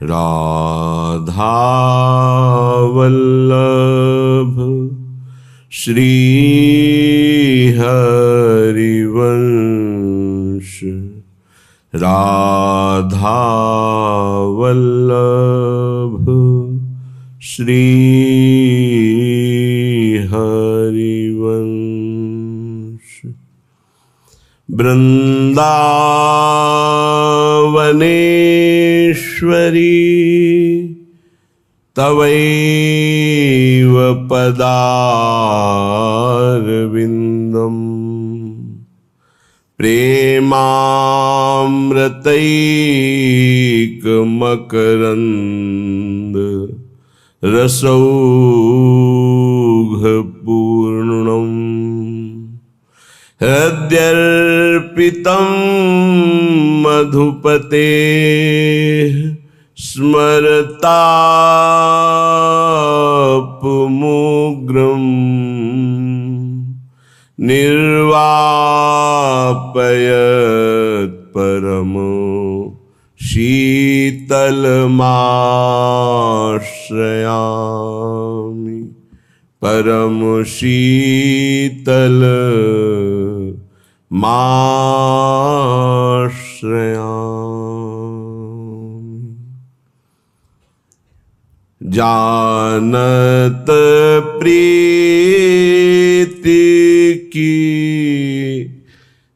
राधा वल्लभ श्री हरिवंश, राधा वल्लभ श्री हरिवंश। वृंदावनेश्वरी तवैव पदारविन्दम् प्रेमामृतैकमकरन्द रसौघपूर्णम् हृद्यर्पितं मधुपते स्मरतापमुग्रम् निर्वापयत् परमो शीतलमाश्रयामि, परम शीतल माश्रयामि। जानत प्रीति की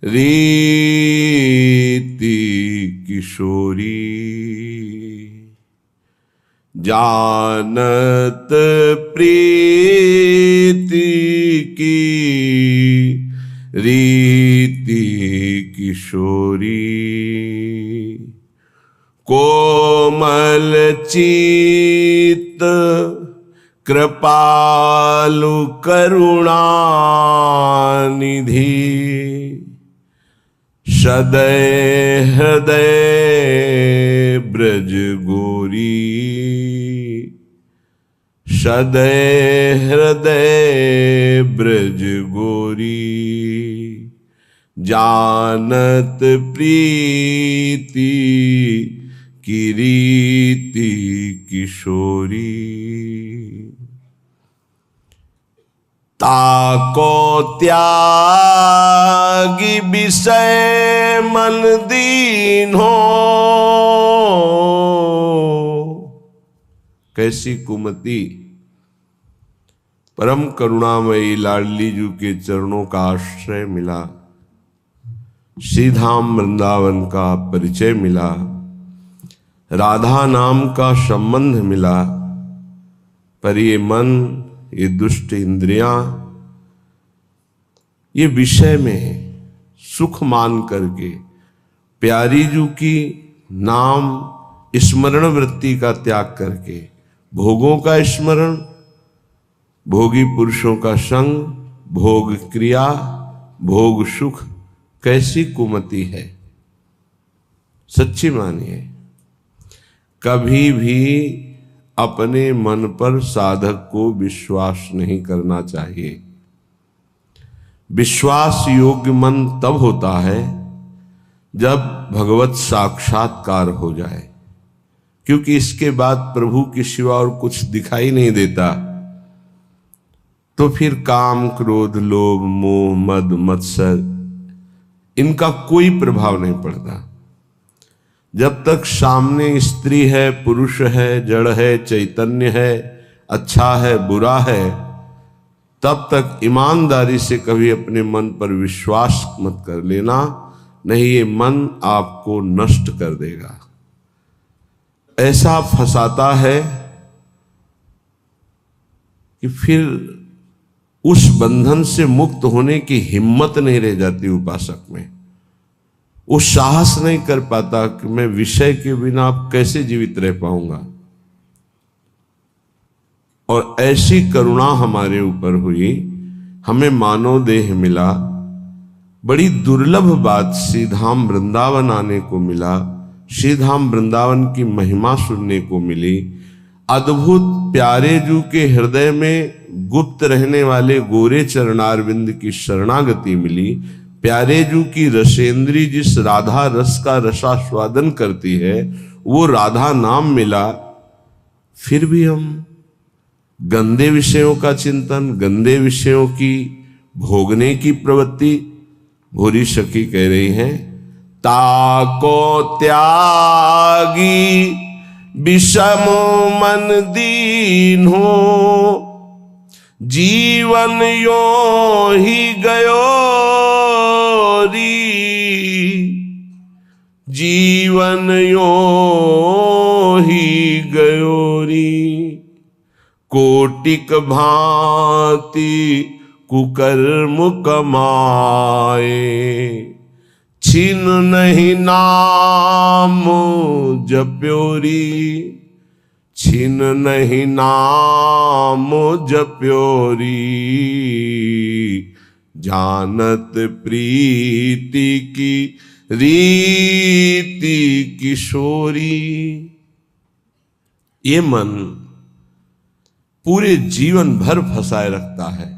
रीति किशोरी, जानत प्रीति की रीति किशोरी, कोमल चित कृपालु करुणानिधि, सदय हृदय ब्रज गोरी, सदय हृदय ब्रज गोरी, जानत प्रीति की रीति किशोरी। ताको त्यागी विषय मन दीन हो, कैसी कुमति परम करुणामयी लाडली जू के चरणों का आश्रय मिला, श्रीधाम वृंदावन का परिचय मिला, राधा नाम का संबंध मिला, पर ये मन, ये दुष्ट इंद्रियां, ये विषय में सुख मान करके प्यारी जू की नाम स्मरण वृत्ति का त्याग करके भोगों का स्मरण, भोगी पुरुषों का संग, भोग क्रिया, भोग सुख, कैसी कुमति है। सच्ची मानिए, कभी भी अपने मन पर साधक को विश्वास नहीं करना चाहिए। विश्वास योग्य मन तब होता है जब भगवत साक्षात्कार हो जाए, क्योंकि इसके बाद प्रभु के सिवा और कुछ दिखाई नहीं देता। तो फिर काम, क्रोध, लोभ, मोह, मद, मत्सर, इनका कोई प्रभाव नहीं पड़ता। जब तक सामने स्त्री है, पुरुष है, जड़ है, चैतन्य है, अच्छा है, बुरा है, तब तक ईमानदारी से कभी अपने मन पर विश्वास मत कर लेना, नहीं ये मन आपको नष्ट कर देगा। ऐसा फंसाता है कि फिर उस बंधन से मुक्त होने की हिम्मत नहीं रह जाती उपासक में। वो साहस नहीं कर पाता कि मैं विषय के बिना आप कैसे जीवित रह पाऊंगा। और ऐसी करुणा हमारे ऊपर हुई, हमें मानव देह मिला, बड़ी दुर्लभ बात, श्रीधाम वृंदावन आने को मिला, श्रीधाम वृंदावन की महिमा सुनने को मिली, अद्भुत प्यारे जू के हृदय में गुप्त रहने वाले गोरे चरणारविंद की शरणागति मिली, प्यारे जू की रसेंद्री जिस राधा रस का रसास्वादन करती है, वो राधा नाम मिला, फिर भी हम गंदे विषयों का चिंतन, गंदे विषयों की भोगने की प्रवृत्ति। भूरी सखी कह रही हैं, ताको त्यागी विषम मन दीन हो, जीवन यो ही गयो री, जीवन यो ही गयो री। कोटिक भांति कुकर्म कमाए, छिन नहीं नाम जप्योरी, छिन नहीं नाम जप्योरी। जानत प्रीति की रीति किशोरी। ये मन पूरे जीवन भर फंसाए रखता है।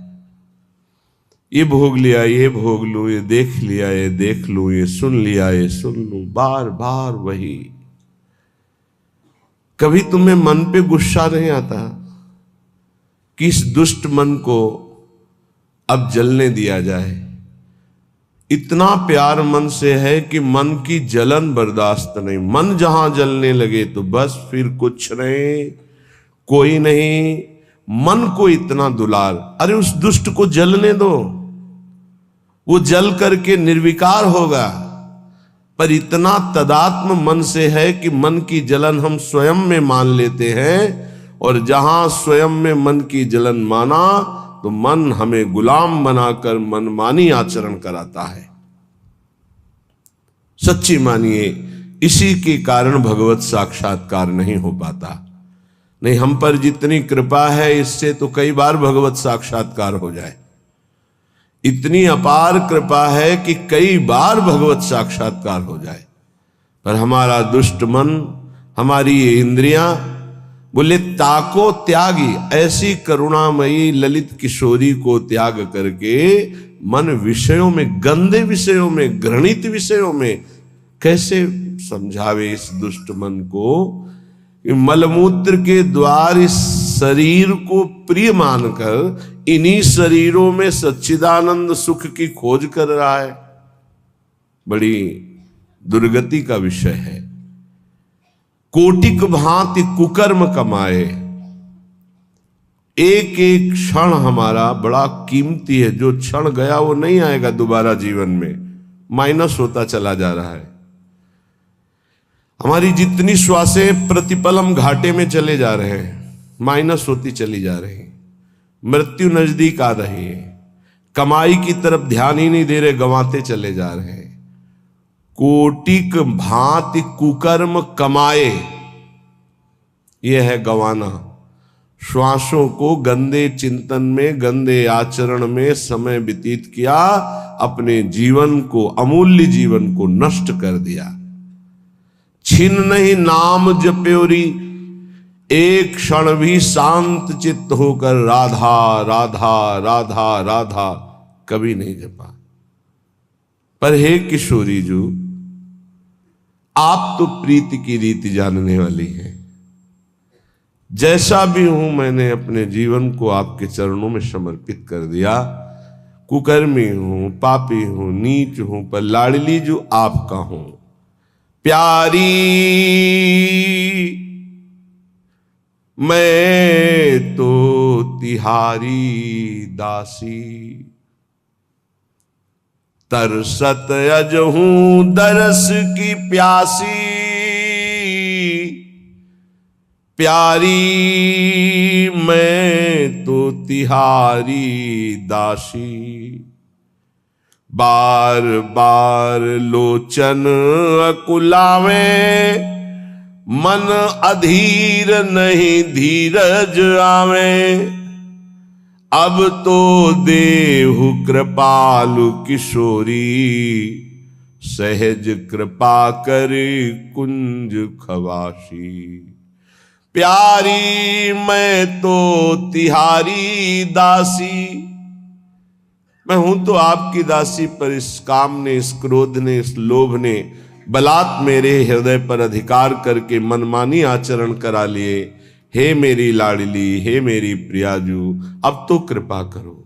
ये भोग लिया, ये भोग लूं, ये देख लिया, ये देख लूं, ये सुन लिया, ये सुन लूं, बार बार वही। कभी तुम्हें मन पे गुस्सा नहीं आता कि इस दुष्ट मन को अब जलने दिया जाए? इतना प्यार मन से है कि मन की जलन बर्दाश्त नहीं। मन जहां जलने लगे तो बस फिर कुछ नहीं, कोई नहीं। मन को इतना दुलार, अरे उस दुष्ट को जलने दो, वो जल करके निर्विकार होगा। पर इतना तदात्म मन से है कि मन की जलन हम स्वयं में मान लेते हैं, और जहां स्वयं में मन की जलन माना तो मन हमें गुलाम बनाकर मनमानी आचरण कराता है। सच्ची मानिए, इसी के कारण भगवत साक्षात्कार नहीं हो पाता। नहीं, हम पर जितनी कृपा है इससे तो कई बार भगवत साक्षात्कार हो जाए। इतनी अपार कृपा है कि कई बार भगवत साक्षात्कार हो जाए, पर हमारा दुष्ट मन, हमारी ये इंद्रियां बोले ताको त्यागी। ऐसी करुणामयी ललित किशोरी को त्याग करके मन विषयों में, गंदे विषयों में, घृणित विषयों में कैसे समझावे इस दुष्ट मन को? मलमूत्र के द्वार इस शरीर को प्रिय मानकर इन्हीं शरीरों में सच्चिदानंद सुख की खोज कर रहा है। बड़ी दुर्गति का विषय है। कोटिक भांति कुकर्म कमाए। एक एक क्षण हमारा बड़ा कीमती है। जो क्षण गया वो नहीं आएगा दोबारा जीवन में, माइनस होता चला जा रहा है। हमारी जितनी श्वासें प्रतिपल हम घाटे में चले जा रहे हैं, माइनस होती चली जा रही है। मृत्यु नजदीक आ रही है। कमाई की तरफ ध्यान ही नहीं दे रहे, गंवाते चले जा रहे हैं। कोटिक भांति कुकर्म कमाए, यह है गंवाना। श्वासों को गंदे चिंतन में, गंदे आचरण में समय व्यतीत किया, अपने जीवन को, अमूल्य जीवन को नष्ट कर दिया। छिन नहीं नाम जप्योरी, एक क्षण भी शांत चित्त होकर राधा राधा राधा राधा कभी नहीं जपा। पर हे किशोरी जी, आप तो प्रीति की रीति जानने वाली हैं। जैसा भी हूं, मैंने अपने जीवन को आपके चरणों में समर्पित कर दिया। कुकर्मी हूं, पापी हूं, नीच हूं, पर लाडली जो आपका हूं। प्यारी मैं तो तिहारी दासी, तरसत अज हूं दरस की प्यासी। प्यारी मैं तो तिहारी दासी, बार बार लोचन अकुलावे, मन अधीर नहीं धीरज आवे। अब तो देहु कृपालु किशोरी, सहज कृपा कर कुंज खवासी। प्यारी मैं तो तिहारी दासी, मैं हूं तो आपकी दासी, पर इस काम ने, इस क्रोध ने, इस लोभ ने बलात् मेरे हृदय पर अधिकार करके मनमानी आचरण करा लिए। हे मेरी लाडली, हे मेरी प्रियाजू, अब तो कृपा करो,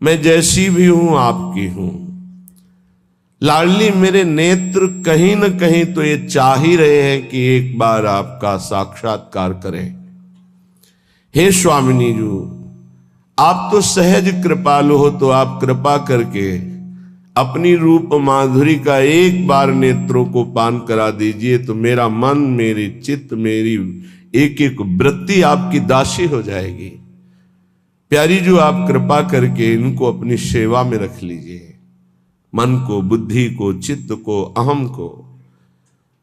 मैं जैसी भी हूं आपकी हूं। लाडली, मेरे नेत्र कहीं न कहीं तो ये चाह ही रहे हैं कि एक बार आपका साक्षात्कार करें। हे स्वामिनी जी, आप तो सहज कृपालु हो, तो आप कृपा करके अपनी रूप माधुरी का एक बार नेत्रों को पान करा दीजिए, तो मेरा मन, मेरी चित्त, मेरी एक एक वृत्ति आपकी दासी हो जाएगी। प्यारी जो, आप कृपा करके इनको अपनी सेवा में रख लीजिए। मन को, बुद्धि को, चित्त को, अहम को।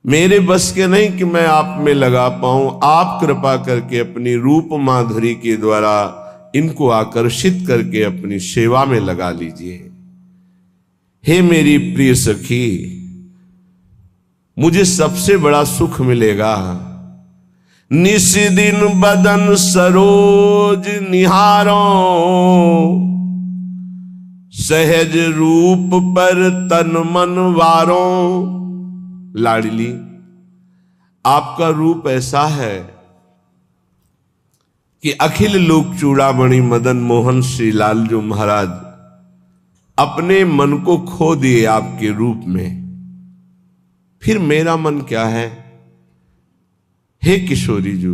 मेरे बस के नहीं कि मैं आप में लगा पाऊं, आप कृपा करके अपनी रूप माधुरी के द्वारा इनको आकर्षित करके अपनी सेवा में लगा लीजिए। हे मेरी प्रिय सखी, मुझे सबसे बड़ा सुख मिलेगा निस दिन बदन सरोज निहारो, सहज रूप पर तन मन वारो। लाडली, आपका रूप ऐसा है कि अखिल लोक चूड़ामणि मदन मोहन श्री लालजू महाराज अपने मन को खो दिए आपके रूप में। फिर मेरा मन क्या है? हे किशोरी जी,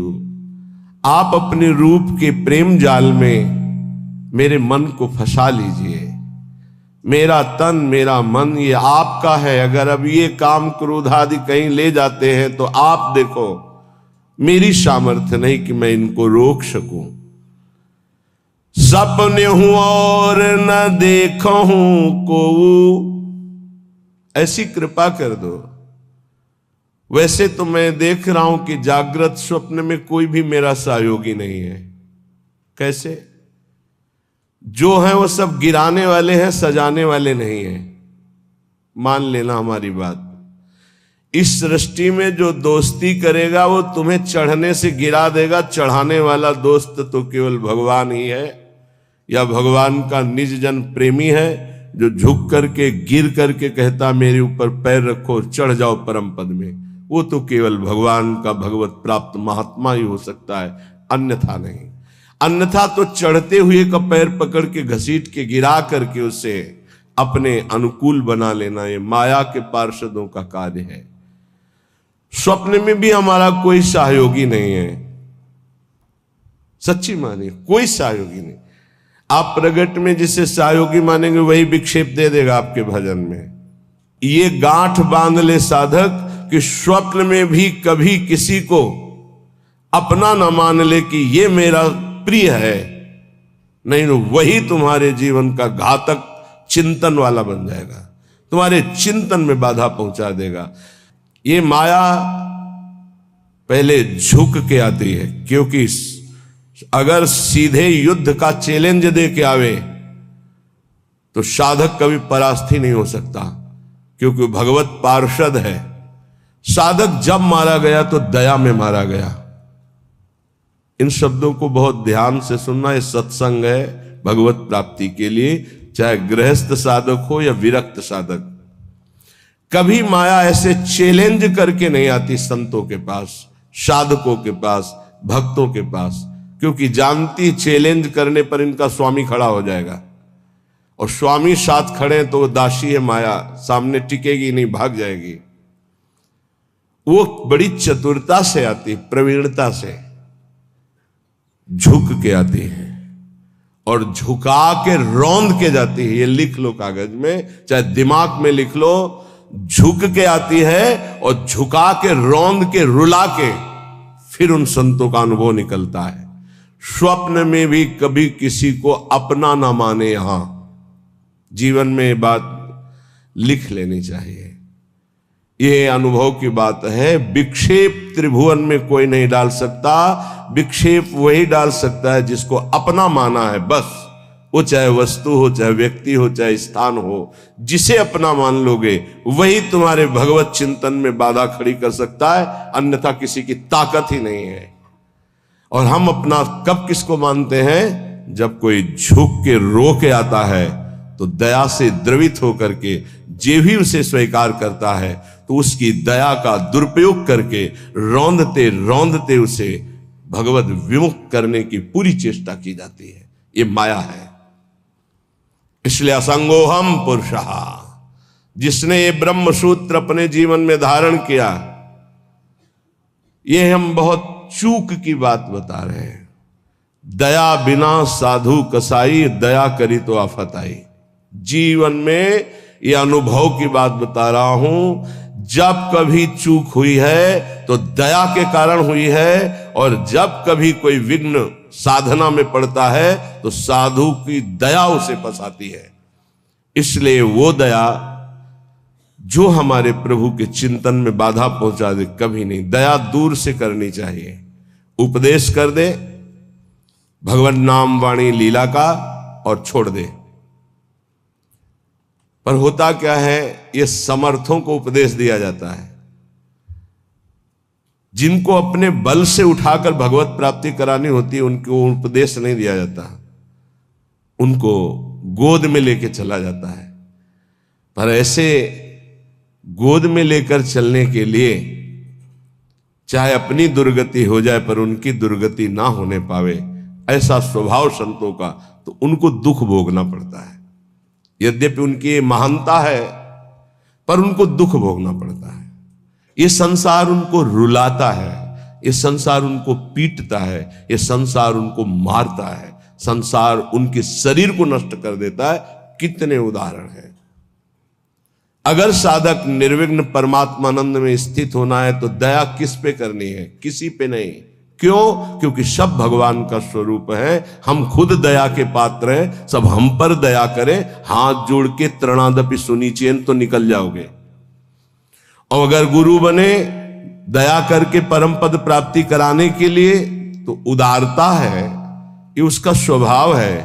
आप अपने रूप के प्रेम जाल में मेरे मन को फंसा लीजिए। मेरा तन, मेरा मन ये आपका है। अगर अब ये काम क्रोध आदि कहीं ले जाते हैं तो आप देखो, मेरी सामर्थ्य नहीं कि मैं इनको रोक सकूं। सपने हूं और न देखो हूं को, ऐसी कृपा कर दो। वैसे तो मैं देख रहा हूं कि जागृत स्वप्न में कोई भी मेरा सहयोगी नहीं है। कैसे? जो है वो सब गिराने वाले हैं, सजाने वाले नहीं हैं। मान लेना हमारी बात। इस सृष्टि में जो दोस्ती करेगा वो तुम्हें चढ़ने से गिरा देगा। चढ़ाने वाला दोस्त तो केवल भगवान ही है, या भगवान का निज जन प्रेमी है, जो झुक करके गिर करके कहता मेरे ऊपर पैर रखो, चढ़ जाओ परम पद में। वो तो केवल भगवान का भगवत प्राप्त महात्मा ही हो सकता है, अन्यथा नहीं। अन्यथा तो चढ़ते हुए का पैर पकड़ के घसीट के गिरा करके उसे अपने अनुकूल बना लेना, ये माया के पार्षदों का कार्य है। स्वप्न में भी हमारा कोई सहयोगी नहीं है, सच्ची मानिए, कोई सहयोगी नहीं। आप प्रगट में जिसे सहयोगी मानेंगे वही विक्षेप दे देगा आपके भजन में। ये गांठ बांध ले साधक कि स्वप्न में भी कभी किसी को अपना न मान ले कि ये मेरा प्रिय है, नहीं तो वही तुम्हारे जीवन का घातक चिंतन वाला बन जाएगा, तुम्हारे चिंतन में बाधा पहुंचा देगा। ये माया पहले झुक के आती है, क्योंकि अगर सीधे युद्ध का चैलेंज दे के आवे तो साधक कभी परास्त ही नहीं हो सकता, क्योंकि भगवत पार्षद है। साधक जब मारा गया तो दया में मारा गया। इन शब्दों को बहुत ध्यान से सुनना। ये सत्संग है भगवत प्राप्ति के लिए, चाहे गृहस्थ साधक हो या विरक्त साधक। कभी माया ऐसे चैलेंज करके नहीं आती संतों के पास, साधकों के पास, भक्तों के पास, क्योंकि जानती चैलेंज करने पर इनका स्वामी खड़ा हो जाएगा, और स्वामी साथ खड़े तो वो दासी है माया, सामने टिकेगी नहीं, भाग जाएगी। वो बड़ी चतुरता से आती, प्रवीणता से झुक के आती है और झुका के रौंद के जाती है। ये लिख लो कागज में, चाहे दिमाग में लिख लो। झुक के आती है और झुका के रौंद के रुला के फिर उन संतों का अनुभव निकलता है। स्वप्न में भी कभी किसी को अपना ना माने। यहां जीवन में बात लिख लेनी चाहिए, ये अनुभव की बात है। विक्षेप त्रिभुवन में कोई नहीं डाल सकता। विक्षेप वही डाल सकता है जिसको अपना माना है, बस। वो चाहे वस्तु हो, चाहे व्यक्ति हो, चाहे स्थान हो, जिसे अपना मान लोगे वही तुम्हारे भगवत चिंतन में बाधा खड़ी कर सकता है, अन्यथा किसी की ताकत ही नहीं है। और हम अपना कब किसको मानते हैं? जब कोई झुक के रो के आता है तो दया से द्रवित होकर के जे भी उसे स्वीकार करता है तो उसकी दया का दुरुपयोग करके रौंदते रौंदते उसे भगवत विमुख करने की पूरी चेष्टा की जाती है। ये माया है। इसलिए असंगोहम पुरुषः, जिसने ये ब्रह्म सूत्र अपने जीवन में धारण किया, ये हम बहुत चूक की बात बता रहे हैं। दया बिना साधु कसाई, दया करी तो आफत आई। जीवन में ये अनुभव की बात बता रहा हूं। जब कभी चूक हुई है तो दया के कारण हुई है, और जब कभी कोई विघ्न साधना में पड़ता है तो साधु की दया उसे फंसाती है। इसलिए वो दया जो हमारे प्रभु के चिंतन में बाधा पहुंचा दे, कभी नहीं। दया दूर से करनी चाहिए। उपदेश कर दे भगवान नाम वाणी लीला का और छोड़ दे। पर होता क्या है, ये समर्थों को उपदेश दिया जाता है। जिनको अपने बल से उठाकर भगवत प्राप्ति करानी होती है, उनको उपदेश नहीं दिया जाता, उनको गोद में लेके चला जाता है। पर ऐसे गोद में लेकर चलने के लिए चाहे अपनी दुर्गति हो जाए पर उनकी दुर्गति ना होने पावे, ऐसा स्वभाव संतों का, तो उनको दुख भोगना पड़ता है। यद्यपि उनकी महानता है पर उनको दुख भोगना पड़ता है। ये संसार उनको रुलाता है, ये संसार उनको पीटता है, ये संसार उनको मारता है, संसार उनके शरीर को नष्ट कर देता है। कितने उदाहरण हैं। अगर साधक निर्विघ्न परमात्मानंद में स्थित होना है तो दया किस पे करनी है? किसी पे नहीं। क्यों? क्योंकि सब भगवान का स्वरूप है। हम खुद दया के पात्र हैं। सब हम पर दया करें, हाथ जोड़ के त्रणादपि सुनिचेन तो निकल जाओगे। और अगर गुरु बने दया करके परम पद प्राप्ति कराने के लिए, तो उदारता है, ये उसका स्वभाव है।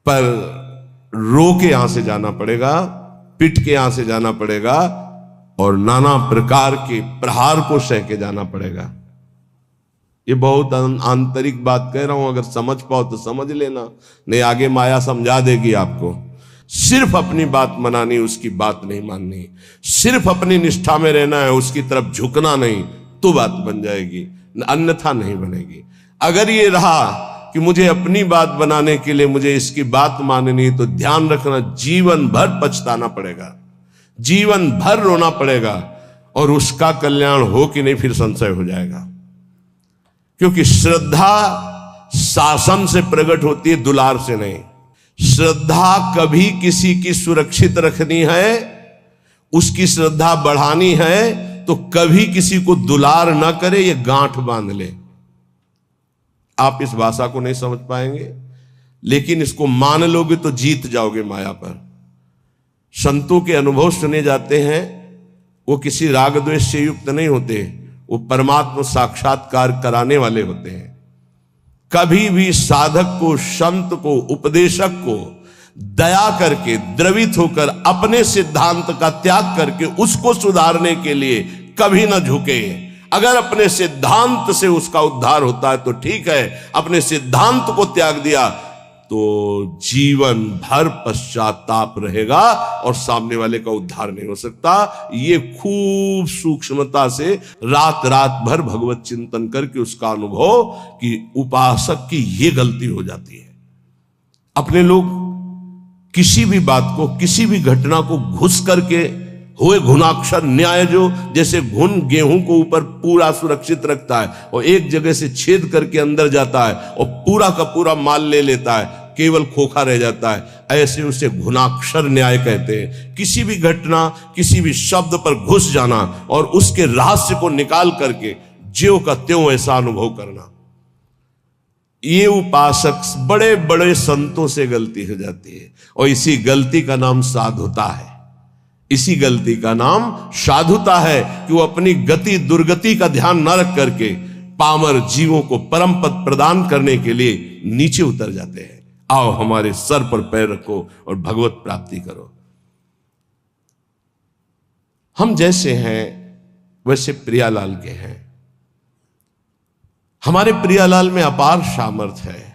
पर रो के यहां से जाना पड़ेगा, पिट के यहां से जाना पड़ेगा, और नाना प्रकार के प्रहार को सह के जाना पड़ेगा। ये बहुत आंतरिक बात कह रहा हूं, अगर समझ पाओ तो समझ लेना, नहीं आगे माया समझा देगी आपको। सिर्फ अपनी बात मनानी, उसकी बात नहीं माननी। सिर्फ अपनी निष्ठा में रहना है, उसकी तरफ झुकना नहीं, तो बात बन जाएगी, अन्यथा नहीं बनेगी। अगर ये रहा कि मुझे अपनी बात बनाने के लिए मुझे इसकी बात माननी, तो ध्यान रखना जीवन भर पछताना पड़ेगा, जीवन भर रोना पड़ेगा, और उसका कल्याण हो कि नहीं फिर संशय हो जाएगा। क्योंकि श्रद्धा शासन से प्रकट होती है, दुलार से नहीं। श्रद्धा कभी किसी की सुरक्षित रखनी है, उसकी श्रद्धा बढ़ानी है, तो कभी किसी को दुलार ना करे, ये गांठ बांध ले। आप इस भाषा को नहीं समझ पाएंगे, लेकिन इसको मान लोगे तो जीत जाओगे माया पर। संतों के अनुभव सुने जाते हैं, वो किसी राग द्वेष से युक्त नहीं होते, वो परमात्मा साक्षात्कार कराने वाले होते हैं। कभी भी साधक को, संत को, उपदेशक को दया करके, द्रवित होकर, अपने सिद्धांत का त्याग करके उसको सुधारने के लिए कभी ना झुके। अगर अपने सिद्धांत से उसका उद्धार होता है तो ठीक है, अपने सिद्धांत को त्याग दिया तो जीवन भर पश्चाताप रहेगा और सामने वाले का उद्धार नहीं हो सकता। ये खूब सूक्ष्मता से रात रात भर भगवत चिंतन करके उसका अनुभव कि उपासक की ये गलती हो जाती है। अपने लोग किसी भी बात को, किसी भी घटना को घुस करके हुए घुनाक्षर न्याय, जो जैसे घुन गेहूं को ऊपर पूरा सुरक्षित रखता है और एक जगह से छेद करके अंदर जाता है और पूरा का पूरा माल ले लेता है, केवल खोखा रह जाता है, ऐसे उसे घुनाक्षर न्याय कहते हैं। किसी भी घटना, किसी भी शब्द पर घुस जाना और उसके रहस्य को निकाल करके ज्यों का त्यों ऐसा अनुभव करना, ये उपासक बड़े बड़े संतों से गलती हो जाती है। और इसी गलती का नाम साधुता है। इसी गलती का नाम साधुता है कि वो अपनी गति दुर्गति का ध्यान न रख करके पामर जीवों को परम पद प्रदान करने के लिए नीचे उतर जाते हैं। आओ हमारे सर पर पैर रखो और भगवत प्राप्ति करो। हम जैसे हैं वैसे प्रियालाल के हैं। हमारे प्रियालाल में अपार सामर्थ्य है।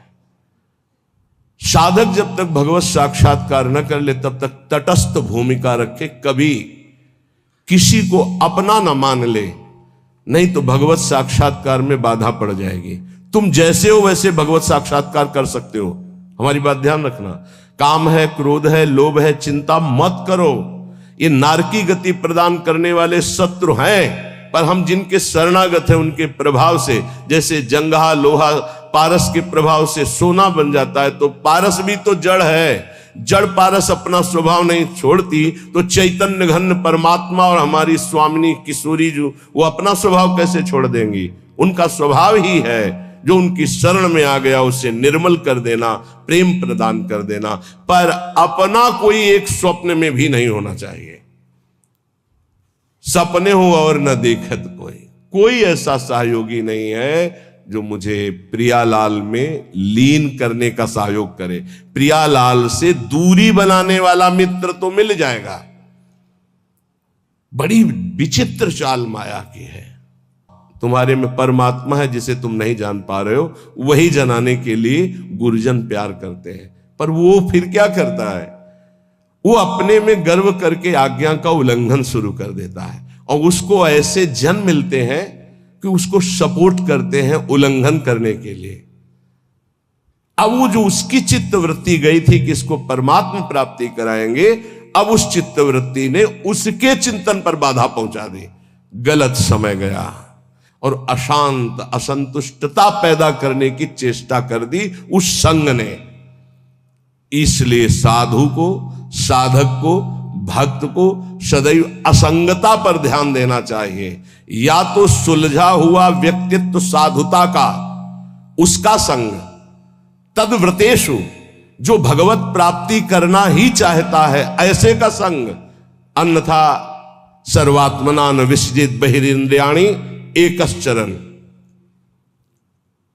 साधक जब तक भगवत साक्षात्कार न कर ले तब तक तटस्थ भूमिका रखे, कभी किसी को अपना ना मान ले, नहीं तो भगवत साक्षात्कार में बाधा पड़ जाएगी। तुम जैसे हो वैसे भगवत साक्षात्कार कर सकते हो। हमारी बात ध्यान रखना। काम है, क्रोध है, लोभ है, चिंता मत करो। ये नारकी गति प्रदान करने वाले शत्रु हैं, पर हम जिनके शरणागत हैं उनके प्रभाव से, जैसे जंगहा लोहा पारस के प्रभाव से सोना बन जाता है, तो पारस भी तो जड़ है। जड़ पारस अपना स्वभाव नहीं छोड़ती, तो चैतन्य घन परमात्मा और हमारी स्वामिनी किशोरी जो, वो अपना स्वभाव कैसे छोड़ देंगी? उनका स्वभाव ही है, जो उनकी शरण में आ गया उसे निर्मल कर देना, प्रेम प्रदान कर देना। पर अपना कोई एक स्वप्न में भी नहीं होना चाहिए। सपने हो और न देखत कोई ऐसा सहयोगी नहीं है जो मुझे प्रियालाल में लीन करने का सहयोग करे। प्रियालाल से दूरी बनाने वाला मित्र तो मिल जाएगा। बड़ी विचित्र चाल माया की है। तुम्हारे में परमात्मा है जिसे तुम नहीं जान पा रहे हो, वही जनाने के लिए गुरुजन प्यार करते हैं। पर वो फिर क्या करता है? वो अपने में गर्व करके आज्ञा का उल्लंघन शुरू कर देता है, और उसको ऐसे जन मिलते हैं कि उसको सपोर्ट करते हैं उल्लंघन करने के लिए। अब वो जो उसकी चित्तवृत्ति गई थी कि इसको परमात्मा प्राप्ति कराएंगे, अब उस चित्तवृत्ति ने उसके चिंतन पर बाधा पहुंचा दी। गलत समय गया और अशांत असंतुष्टता पैदा करने की चेष्टा कर दी उस संग ने। इसलिए साधु को, साधक को, भक्त को सदैव असंगता पर ध्यान देना चाहिए। या तो सुलझा हुआ व्यक्तित्व साधुता का, उसका संग, तद्व्रतेषु, जो भगवत प्राप्ति करना ही चाहता है ऐसे का संग। अन्यथा सर्वात्मना न विसजित बहिरिंद्रियाणि एकश्चरण।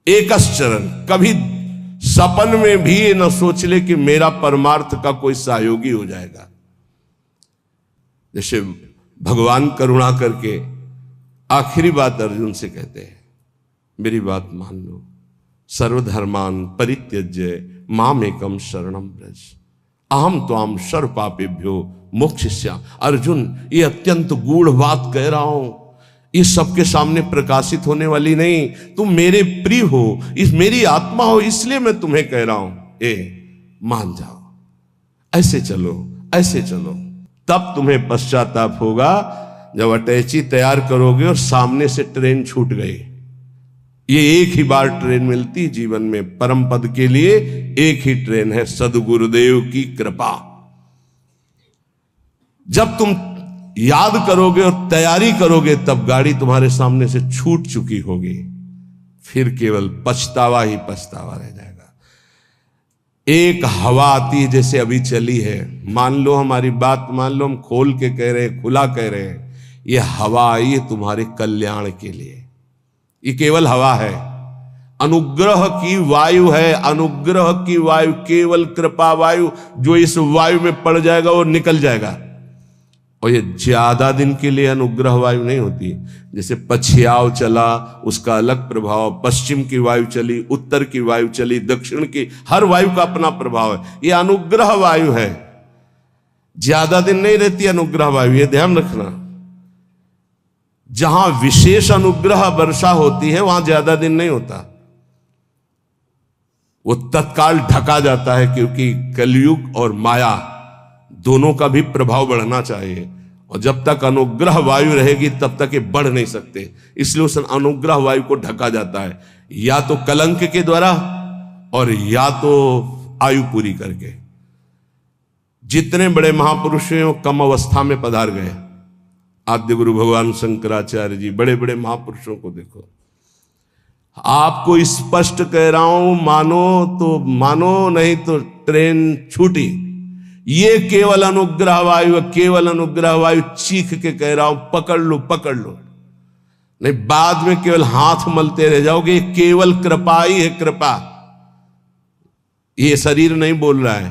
एकश्चरण, कभी सपन में भी ये न सोच ले कि मेरा परमार्थ का कोई सहयोगी हो जाएगा। जैसे भगवान करुणा करके आखिरी बात अर्जुन से कहते हैं, मेरी बात मान लो, सर्वधर्मान परित्यज्य मामेकम शरणम व्रज अहम त्वाम सर्व पापेभ्यो मोक्षयिष्यामि। अर्जुन, ये अत्यंत गूढ़ बात कह रहा हूं, ये सबके सामने प्रकाशित होने वाली नहीं। तुम मेरे प्रिय हो, इस मेरी आत्मा हो, इसलिए मैं तुम्हें कह रहा हूं, मान जाओ, ऐसे चलो, ऐसे चलो। तब तुम्हें पश्चाताप होगा जब अटैची तैयार करोगे और सामने से ट्रेन छूट गई। ये एक ही बार ट्रेन मिलती जीवन में, परम पद के लिए एक ही ट्रेन है, सद्गुरुदेव की कृपा। जब तुम याद करोगे और तैयारी करोगे, तब गाड़ी तुम्हारे सामने से छूट चुकी होगी। फिर केवल पछतावा ही पछतावा रह जाएगा। एक हवा आती है जैसे अभी चली है, मान लो हमारी बात मान लो, हम खोल के कह रहे हैं, खुला कह रहे हैं, ये हवा आई है तुम्हारे कल्याण के लिए। ये केवल हवा है, अनुग्रह की वायु है, अनुग्रह की वायु, केवल कृपा वायु। जो इस वायु में पड़ जाएगा वो निकल जाएगा। और ये ज्यादा दिन के लिए अनुग्रह वायु नहीं होती। जैसे पछियाव चला, उसका अलग प्रभाव, पश्चिम की वायु चली, उत्तर की वायु चली, दक्षिण की, हर वायु का अपना प्रभाव है। ये अनुग्रह वायु है, ज्यादा दिन नहीं रहती अनुग्रह वायु, ये ध्यान रखना। जहां विशेष अनुग्रह वर्षा होती है वहां ज्यादा दिन नहीं होता, वो तत्काल ढका जाता है, क्योंकि कलयुग और माया दोनों का भी प्रभाव बढ़ना चाहिए। और जब तक अनुग्रह वायु रहेगी तब तक ये बढ़ नहीं सकते, इसलिए उस अनुग्रह वायु को ढका जाता है, या तो कलंक के द्वारा और या तो आयु पूरी करके। जितने बड़े महापुरुष हैं वो कम अवस्था में पधार गए। आद्य गुरु भगवान शंकराचार्य जी, बड़े बड़े महापुरुषों को देखो। आपको स्पष्ट कह रहा हूं, मानो तो मानो, नहीं तो ट्रेन छूटी। ये केवल अनुग्रह वायु, केवल अनुग्रह वायु, चीख के कह रहा हूं, पकड़ लो, पकड़ लो, नहीं बाद में केवल हाथ मलते रह जाओगे। केवल कृपा ही है, कृपा। ये शरीर नहीं बोल रहा है,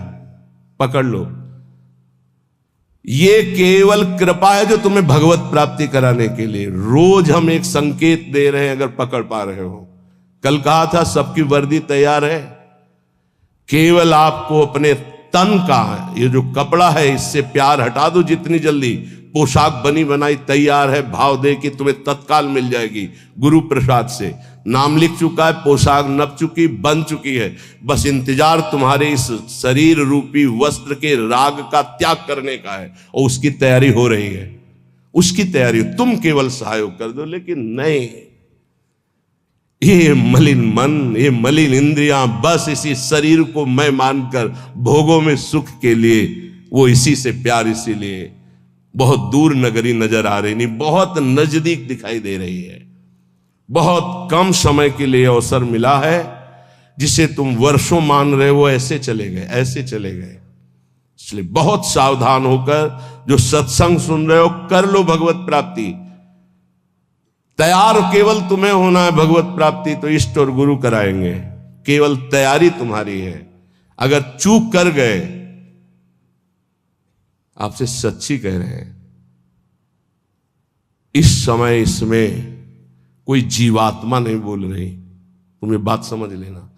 पकड़ लो। ये केवल कृपा है जो तुम्हें भगवत प्राप्ति कराने के लिए। रोज हम एक संकेत दे रहे हैं, अगर पकड़ पा रहे हो। कल कहा था सबकी वर्दी तैयार है, केवल आपको अपने तन का ये जो कपड़ा है इससे प्यार हटा दो जितनी जल्दी, पोशाक बनी बनाई तैयार है, भाव दे कि तुम्हें तत्काल मिल जाएगी गुरु प्रसाद से। नाम लिख चुका है, पोशाक नप चुकी, बन चुकी है, बस इंतजार तुम्हारे इस शरीर रूपी वस्त्र के राग का त्याग करने का है, और उसकी तैयारी हो रही है। उसकी तैयारी तुम केवल सहयोग कर दो। लेकिन नहीं, ये मलिन मन, ये मलिन इंद्रियां बस इसी शरीर को मैं मानकर भोगों में सुख के लिए, वो इसी से प्यार, इसीलिए बहुत दूर नगरी नजर आ रही नहीं, बहुत नजदीक दिखाई दे रही है। बहुत कम समय के लिए अवसर मिला है, जिसे तुम वर्षों मान रहे हो, ऐसे चले गए, ऐसे चले गए। इसलिए बहुत सावधान होकर जो सत्संग सुन रहे हो, कर लो भगवत प्राप्ति। तैयार केवल तुम्हें होना है भगवत प्राप्ति, तो इष्ट और गुरु कराएंगे, केवल तैयारी तुम्हारी है। अगर चूक कर गए, आपसे सच्ची कह रहे हैं, इस समय इसमें कोई जीवात्मा नहीं बोल रही, तुम ये बात समझ लेना।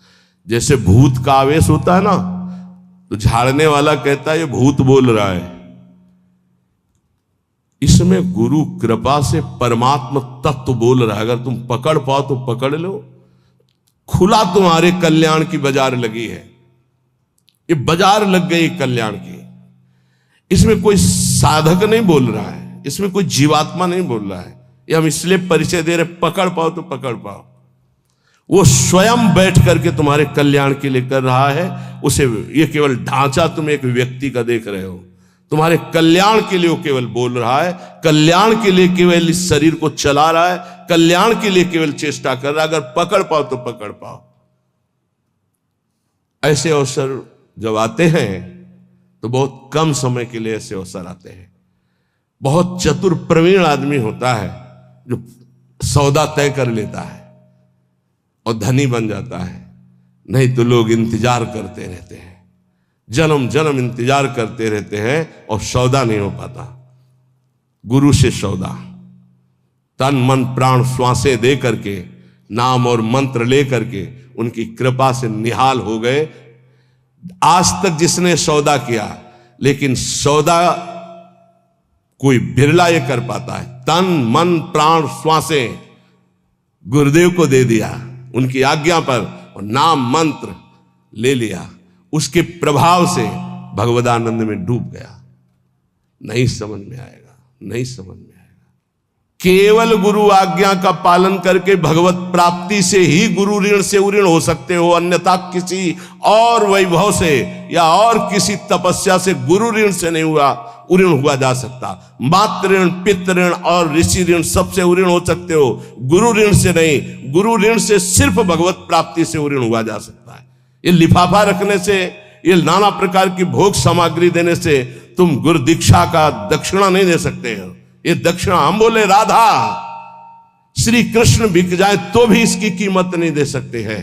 जैसे भूत का आवेश होता है ना, तो झाड़ने वाला कहता है ये भूत बोल रहा है। इसमें गुरु कृपा से परमात्मा तत्व बोल रहा है। अगर तुम पकड़ पाओ तो पकड़ लो, खुला तुम्हारे कल्याण की बाजार लगी है, ये बाजार लग गई कल्याण की। इसमें कोई साधक नहीं बोल रहा है, इसमें कोई जीवात्मा नहीं बोल रहा है, ये हम इसलिए परिचय दे रहे, पकड़ पाओ तो पकड़ पाओ। वो स्वयं बैठ करके तुम्हारे कल्याण के लिए कर रहा है। उसे ये केवल ढांचा तुम एक व्यक्ति का देख रहे हो, तुम्हारे कल्याण के लिए वो केवल बोल रहा है, कल्याण के लिए केवल इस शरीर को चला रहा है, कल्याण के लिए केवल चेष्टा कर रहा है। अगर पकड़ पाओ तो पकड़ पाओ। ऐसे अवसर जब आते हैं तो बहुत कम समय के लिए ऐसे अवसर आते हैं। बहुत चतुर प्रवीण आदमी होता है जो सौदा तय कर लेता है और धनी बन जाता है, नहीं तो लोग इंतजार करते रहते हैं, जन्म जन्म इंतजार करते रहते हैं और सौदा नहीं हो पाता। गुरु से सौदा, तन मन प्राण श्वासें दे करके, नाम और मंत्र ले करके उनकी कृपा से निहाल हो गए। आज तक जिसने सौदा किया, लेकिन सौदा कोई बिरला ये कर पाता है। तन मन प्राण श्वासें गुरुदेव को दे दिया उनकी आज्ञा पर, और नाम मंत्र ले लिया, उसके प्रभाव से भगवदानंद में डूब गया। नहीं समझ में आएगा, नहीं समझ में आएगा। केवल गुरु आज्ञा का पालन करके भगवत प्राप्ति से ही गुरु ऋण से उऋण हो सकते हो, अन्यथा किसी और वैभव से या और किसी तपस्या से गुरु ऋण से नहीं उऋण हुआ जा सकता। मातृ ऋण, पितृ ऋण और ऋषि ऋण सबसे उऋण हो सकते हो, गुरु ऋण से नहीं। गुरु ऋण से सिर्फ भगवत प्राप्ति से उऋण हुआ जा सकता है। ये लिफाफा रखने से, ये नाना प्रकार की भोग सामग्री देने से तुम गुरु दीक्षा का दक्षिणा नहीं दे सकते हो। ये दक्षिणा, हम बोले राधा श्री कृष्ण बिक जाए तो भी इसकी कीमत नहीं दे सकते हैं।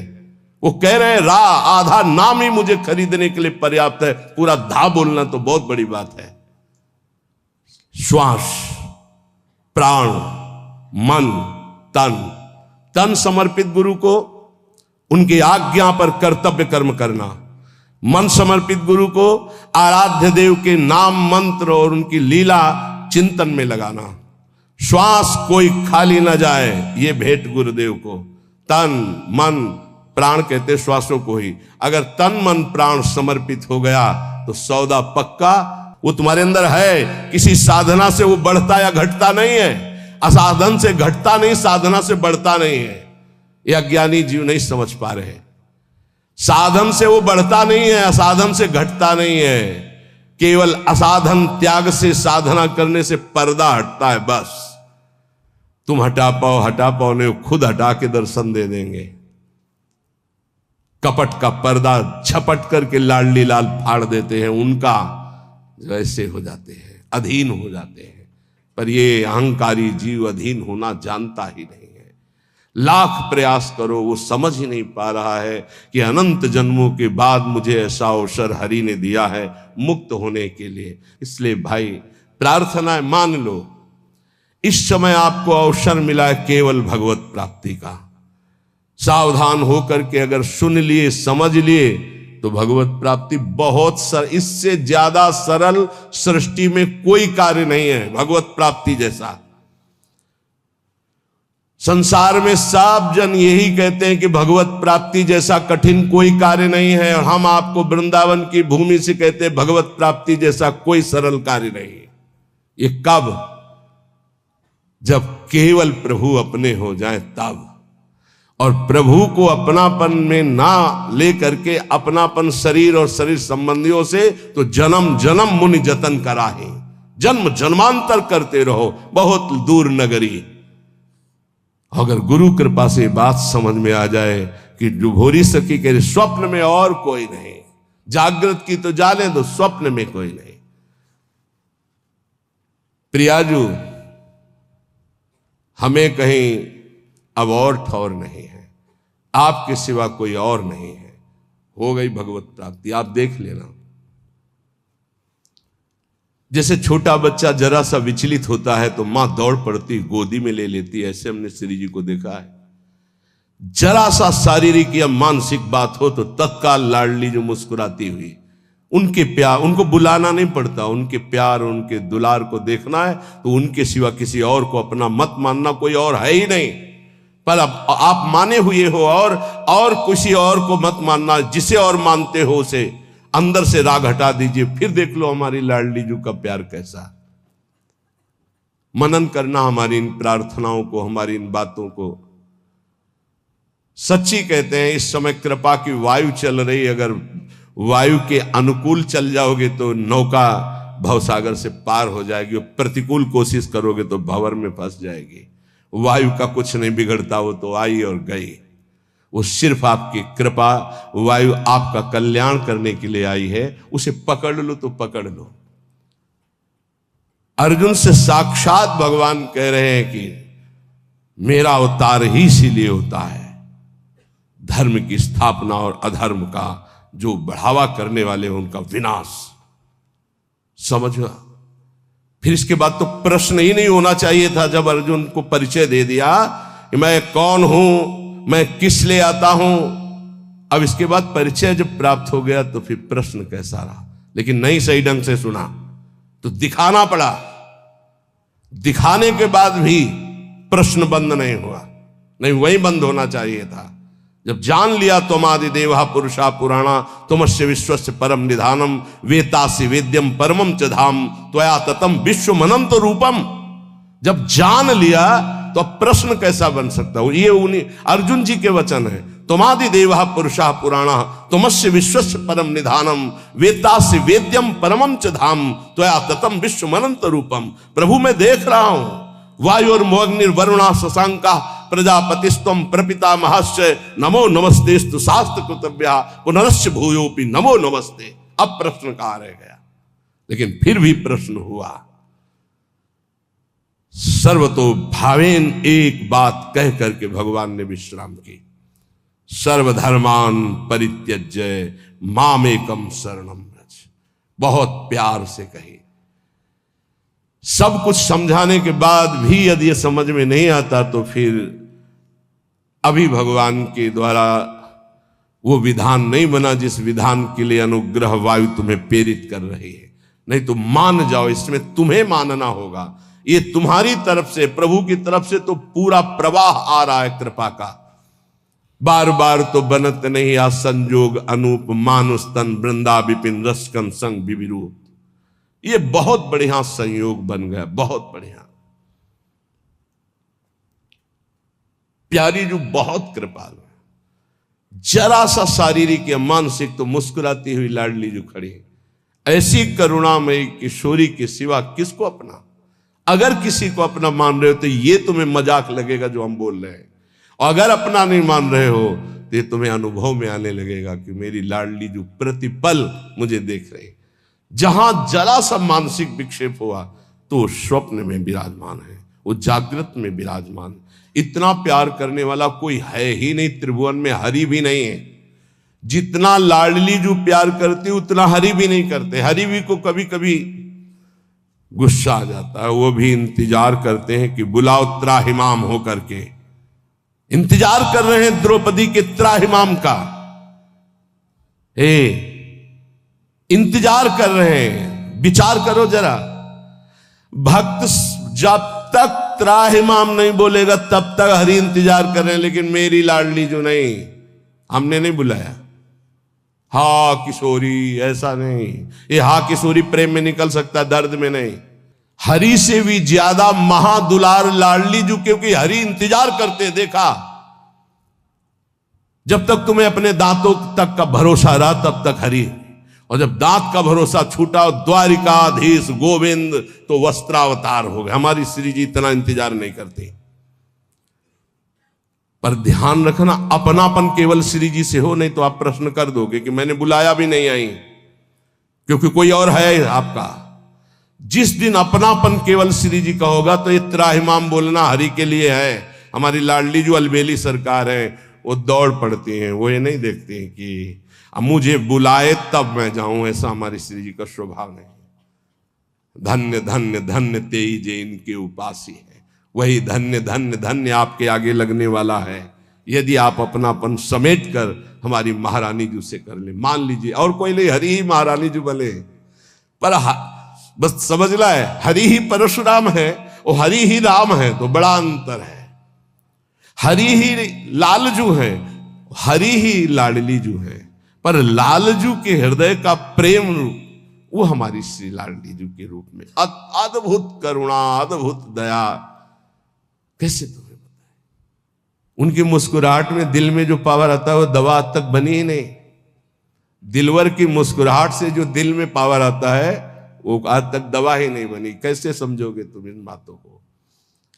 वो कह रहे हैं आधा नाम ही मुझे खरीदने के लिए पर्याप्त है, पूरा धा बोलना तो बहुत बड़ी बात है। श्वास, प्राण, मन, तन समर्पित गुरु को, उनकी आज्ञा पर कर्तव्य कर्म करना। मन समर्पित गुरु को आराध्य देव के नाम मंत्र और उनकी लीला चिंतन में लगाना। श्वास कोई खाली ना जाए, ये भेंट गुरुदेव को। तन मन प्राण कहते श्वासों को ही। अगर तन मन प्राण समर्पित हो गया तो सौदा पक्का। वो तुम्हारे अंदर है, किसी साधना से वो बढ़ता या घटता नहीं है। असाधन से घटता नहीं, साधना से बढ़ता नहीं है। ये अज्ञानी जीव नहीं समझ पा रहे। साधन से वो बढ़ता नहीं है, असाधन से घटता नहीं है। केवल असाधन त्याग से साधना करने से पर्दा हटता है, बस। तुम हटा पाओ नहीं, खुद हटा के दर्शन दे देंगे। कपट का पर्दा झपट करके लाडली लाल फाड़ देते हैं, उनका वैसे हो जाते हैं, अधीन हो जाते हैं। पर ये अहंकारी जीव अधीन होना जानता ही नहीं है। लाख प्रयास करो, वो समझ ही नहीं पा रहा है कि अनंत जन्मों के बाद मुझे ऐसा अवसर हरि ने दिया है मुक्त होने के लिए। इसलिए भाई प्रार्थना है, मान लो इस समय आपको अवसर मिला है केवल भगवत प्राप्ति का। सावधान होकर के अगर सुन लिए, समझ लिए, तो भगवत प्राप्ति बहुत इससे ज्यादा सरल सृष्टि में कोई कार्य नहीं है भगवत प्राप्ति जैसा। संसार में सब जन यही कहते हैं कि भगवत प्राप्ति जैसा कठिन कोई कार्य नहीं है, और हम आपको वृंदावन की भूमि से कहते हैं भगवत प्राप्ति जैसा कोई सरल कार्य नहीं है। ये कब? जब केवल प्रभु अपने हो जाए तब, और प्रभु को अपनापन में ना लेकर के अपनापन शरीर और शरीर संबंधियों से, तो जन्म जन्म मुनि जतन कराहे, जन्म जन्मांतर करते रहो बहुत दूर नगरी। अगर गुरु कृपा से बात समझ में आ जाए कि डुभोरी सखी के स्वप्न में और कोई नहीं, जागृत की तो जाने दो, स्वप्न में कोई नहीं। प्रियाजू, हमें कहीं अब और ठौर नहीं है, आपके सिवा कोई और नहीं है। हो गई भगवत प्राप्ति, आप देख लेना। जैसे छोटा बच्चा जरा सा विचलित होता है तो मां दौड़ पड़ती, गोदी में ले लेती है, ऐसे हमने श्री जी को देखा है। जरा सा शारीरिक या मानसिक बात हो तो तत्काल लाडली जो मुस्कुराती हुई, उनके प्यार, उनको बुलाना नहीं पड़ता, उनके प्यार उनके दुलार को देखना है तो उनके सिवा किसी और को अपना मत मानना, कोई और है ही नहीं। पर अब आप माने हुए हो और किसी और को मत मानना, जिसे और मानते हो उसे अंदर से राग हटा दीजिए, फिर देख लो हमारी लाडली जू का प्यार कैसा। मनन करना हमारी इन प्रार्थनाओं को, हमारी इन बातों को। सच्ची कहते हैं इस समय कृपा की वायु चल रही, अगर वायु के अनुकूल चल जाओगे तो नौका भवसागर से पार हो जाएगी, और प्रतिकूल कोशिश करोगे तो भंवर में फंस जाएगी। वायु का कुछ नहीं बिगड़ता, वो तो आई और गई। वो सिर्फ आपकी कृपा, वायु आपका कल्याण करने के लिए आई है, उसे पकड़ लो तो पकड़ लो। अर्जुन से साक्षात भगवान कह रहे हैं कि मेरा अवतार ही इसीलिए होता है, धर्म की स्थापना और अधर्म का जो बढ़ावा करने वाले हैं उनका विनाश। समझा? फिर इसके बाद तो प्रश्न ही नहीं होना चाहिए था जब अर्जुन को परिचय दे दिया कि मैं कौन हूं, मैं किस लिए आता हूं। अब इसके बाद परिचय जब प्राप्त हो गया तो फिर प्रश्न कैसा रहा, लेकिन नहीं सही ढंग से सुना तो दिखाना पड़ा। दिखाने के बाद भी प्रश्न बंद नहीं हुआ, नहीं वही बंद होना चाहिए था। जब जान लिया त्वमादि देवा पुरुषा पुराणा तुमस्य विश्वस्य परम निधानम वेतासि वेद्यम परमम च धाम त्वया ततम विश्वमनंत रूपम। जब जान लिया तो अब प्रश्न कैसा बन सकता हो? ये उन्हीं अर्जुन जी के वचन है, तुमादि देवा पुरुषा पुराणा तुमस्य विश्वस्य परम निधानम वेतासि वेद्यम परमम च धाम त्वया ततम विश्वमनंत रूपम। प्रभु मैं देख रहा हूं, वायुर्मोग्निर्वरुणा शशांका प्रजापतिस्त्वं प्रपितामहश्च नमो नमस्तेस्तु शास्त्र कृतव्या पुनरस्य भूयोपि नमो नमस्ते। अब प्रश्न कहां रह गया? लेकिन फिर भी प्रश्न हुआ। सर्वतो भावेन एक बात कह करके भगवान ने विश्राम की, सर्वधर्मान परित्यज्य मामेकम शरणम व्रज। बहुत प्यार से कही। सब कुछ समझाने के बाद भी यदि ये समझ में नहीं आता तो फिर अभी भगवान के द्वारा वो विधान नहीं बना जिस विधान के लिए अनुग्रह वायु तुम्हें प्रेरित कर रही है। नहीं तो मान जाओ, इसमें तुम्हें मानना होगा। ये तुम्हारी तरफ से, प्रभु की तरफ से तो पूरा प्रवाह आ रहा है कृपा का। बार बार तो बनत नहीं आ संजोग अनूप मानुष तन वृंदा विपिन रसकन संग विविरूप। ये बहुत बढ़िया संयोग बन गया, बहुत बढ़िया। प्यारी जो बहुत कृपालु है, जरा सा शारीरिक या मानसिक तो मुस्कुराती हुई लाडली जो खड़ी है, ऐसी करुणामयी किशोरी के सिवा किसको अपना? अगर किसी को अपना मान रहे हो तो ये तुम्हें मजाक लगेगा जो हम बोल रहे हैं, और अगर अपना नहीं मान रहे हो तो ये तुम्हें अनुभव में आने लगेगा कि मेरी लाडली जो प्रतिपल मुझे देख रही। जहां जरा सा मानसिक विक्षेप हुआ तो स्वप्न में विराजमान है, वो जागृत में विराजमान। इतना प्यार करने वाला कोई है ही नहीं त्रिभुवन में, हरि भी नहीं है। जितना लाडली जो प्यार करती उतना हरि भी नहीं करते। हरि भी को कभी कभी गुस्सा आ जाता है, वो भी इंतजार करते हैं कि बुलाओ त्राहिमाम हो करके। इंतजार कर रहे हैं द्रौपदी के त्राहिमाम का। इंतजार कर रहे हैं। विचार करो जरा, भक्त जब तक त्राहिमाम नहीं बोलेगा तब तक हरि इंतजार कर रहे हैं, लेकिन मेरी लाडली जो नहीं, हमने नहीं बुलाया। हा किशोरी, ऐसा नहीं। ये हा किशोरी प्रेम में निकल सकता, दर्द में नहीं। हरि से भी ज्यादा महादुलार लाडली जो, क्योंकि हरि इंतजार करते देखा। जब तक तुम्हें अपने दांतों तक का भरोसा रहा तब तक हरि, और जब दांत का भरोसा छूटा, द्वारिकाधीश गोविंद तो वस्त्रावतार हो गए। हमारी श्री जी इतना इंतजार नहीं करते। पर ध्यान रखना, अपनापन केवल श्री जी से हो, नहीं तो आप प्रश्न कर दोगे कि मैंने बुलाया भी नहीं आई, क्योंकि कोई और है आपका। जिस दिन अपनापन केवल श्री जी का होगा तो ये त्राहिमाम बोलना हरि के लिए है। हमारी लाडली जो अलबेली सरकार है वो दौड़ पड़ती हैं, वो ये नहीं देखती हैं कि अब मुझे बुलाए तब मैं जाऊं, ऐसा हमारी श्री जी का स्वभाव नहीं। धन्य धन्य धन्य तेई जे इनके उपासी है, वही धन्य धन्य धन्य आपके आगे लगने वाला है, यदि आप अपनापन समेट कर हमारी महारानी जी से कर ले। मान लीजिए और कोई नहीं, हरि ही महारानी जी बने, पर बस समझ ला है, हरि ही परशुराम है और हरि ही राम है, तो बड़ा अंतर है। हरि ही लालजू है, हरि ही लाडली जू है, पर लालजू के हृदय का प्रेम वो हमारी श्री लाडली जू के रूप में अद्भुत करुणा, अद्भुत दया। कैसे तुम्हें बताए? उनकी मुस्कुराहट में दिल में जो पावर आता है वो दवा आज तक बनी ही नहीं। दिलवर की मुस्कुराहट से जो दिल में पावर आता है वो आज तक दवा ही नहीं बनी। कैसे समझोगे तुम इन बातों को?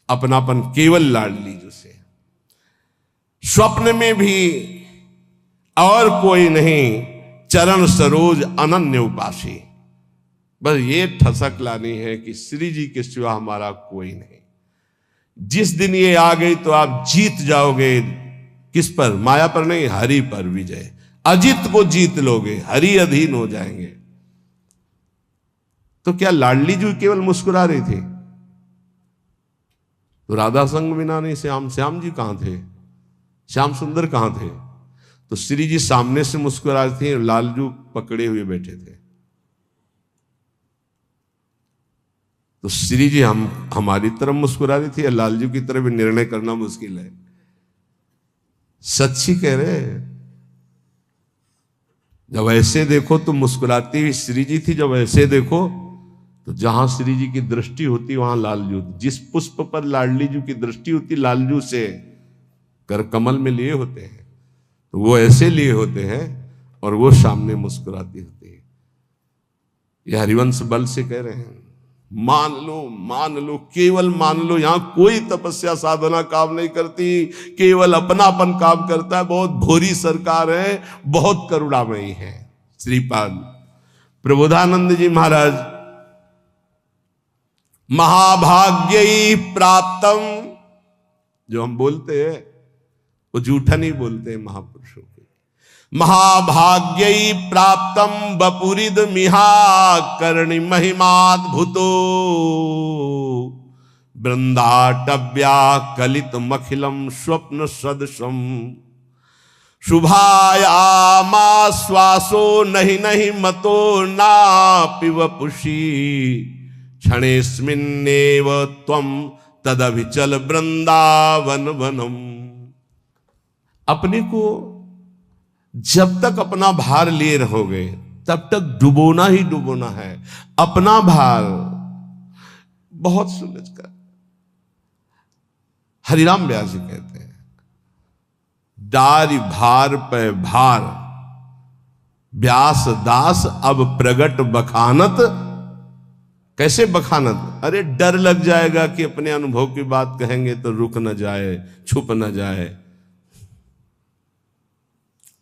अपनापन केवल लाडली जू से। स्वप्न में भी और कोई नहीं, चरण सरोज अनन्य उपासी। बस ये ठसक लानी है कि श्री जी के सिवा हमारा कोई नहीं। जिस दिन ये आ गई तो आप जीत जाओगे। किस पर? माया पर नहीं, हरि पर विजय। अजित को जीत लोगे, हरि अधीन हो जाएंगे। तो क्या लाडली जी केवल मुस्कुरा रही थी? तो राधा संग बिना नहीं श्याम, श्याम जी कहां थे? श्याम सुंदर कहां थे? तो श्री जी सामने से मुस्कुरा रही थी, लालजू पकड़े हुए बैठे थे। तो श्री जी हमारी तरफ मुस्कुरा रही थी या लालजू की तरफ? निर्णय करना मुश्किल है। सच्ची कह रहे हैं। जब ऐसे देखो तो मुस्कुराती हुई श्री जी थी, जब ऐसे देखो तो जहां श्री जी की दृष्टि होती वहां लालजू। जिस पुष्प पर लाडली जू की दृष्टि होती, लालजू से कर कमल में लिए होते हैं, तो वो ऐसे लिए होते हैं और वो सामने मुस्कुराती होती है। यह हरिवंश बल से कह रहे हैं। मान लो, केवल मान लो। यहां कोई तपस्या साधना काम नहीं करती, केवल अपनापन काम करता है। बहुत भोरी सरकार है, बहुत करुणामयी है। श्रीपाद प्रबोधानंद जी महाराज, महाभाग्यई प्राप्तम, जो हम बोलते हैं वो झूठा नहीं बोलते हैं महापुरुषों के। महाभाग्यई प्राप्तम बपुरिद मिहा कर्णि महिमाद्भुतो वृंदाटव्या कलित मखिलम स्वप्न सदृशम शुभायामाश्वासो नहीं नहीं मतो नापि वपुषी क्षणेस्मिन्नेव त्वं तदभिचल वृंदावन वनम। अपने को जब तक अपना भार लिए रहोगे तब तक डुबोना ही डुबोना है। अपना भार बहुत सुलझ कर। हरिराम व्यास जी कहते हैं, डारी भार पे भार व्यास दास अब प्रगट बखानत। कैसे बखानत? अरे डर लग जाएगा कि अपने अनुभव की बात कहेंगे तो रुक न जाए, छुप न जाए।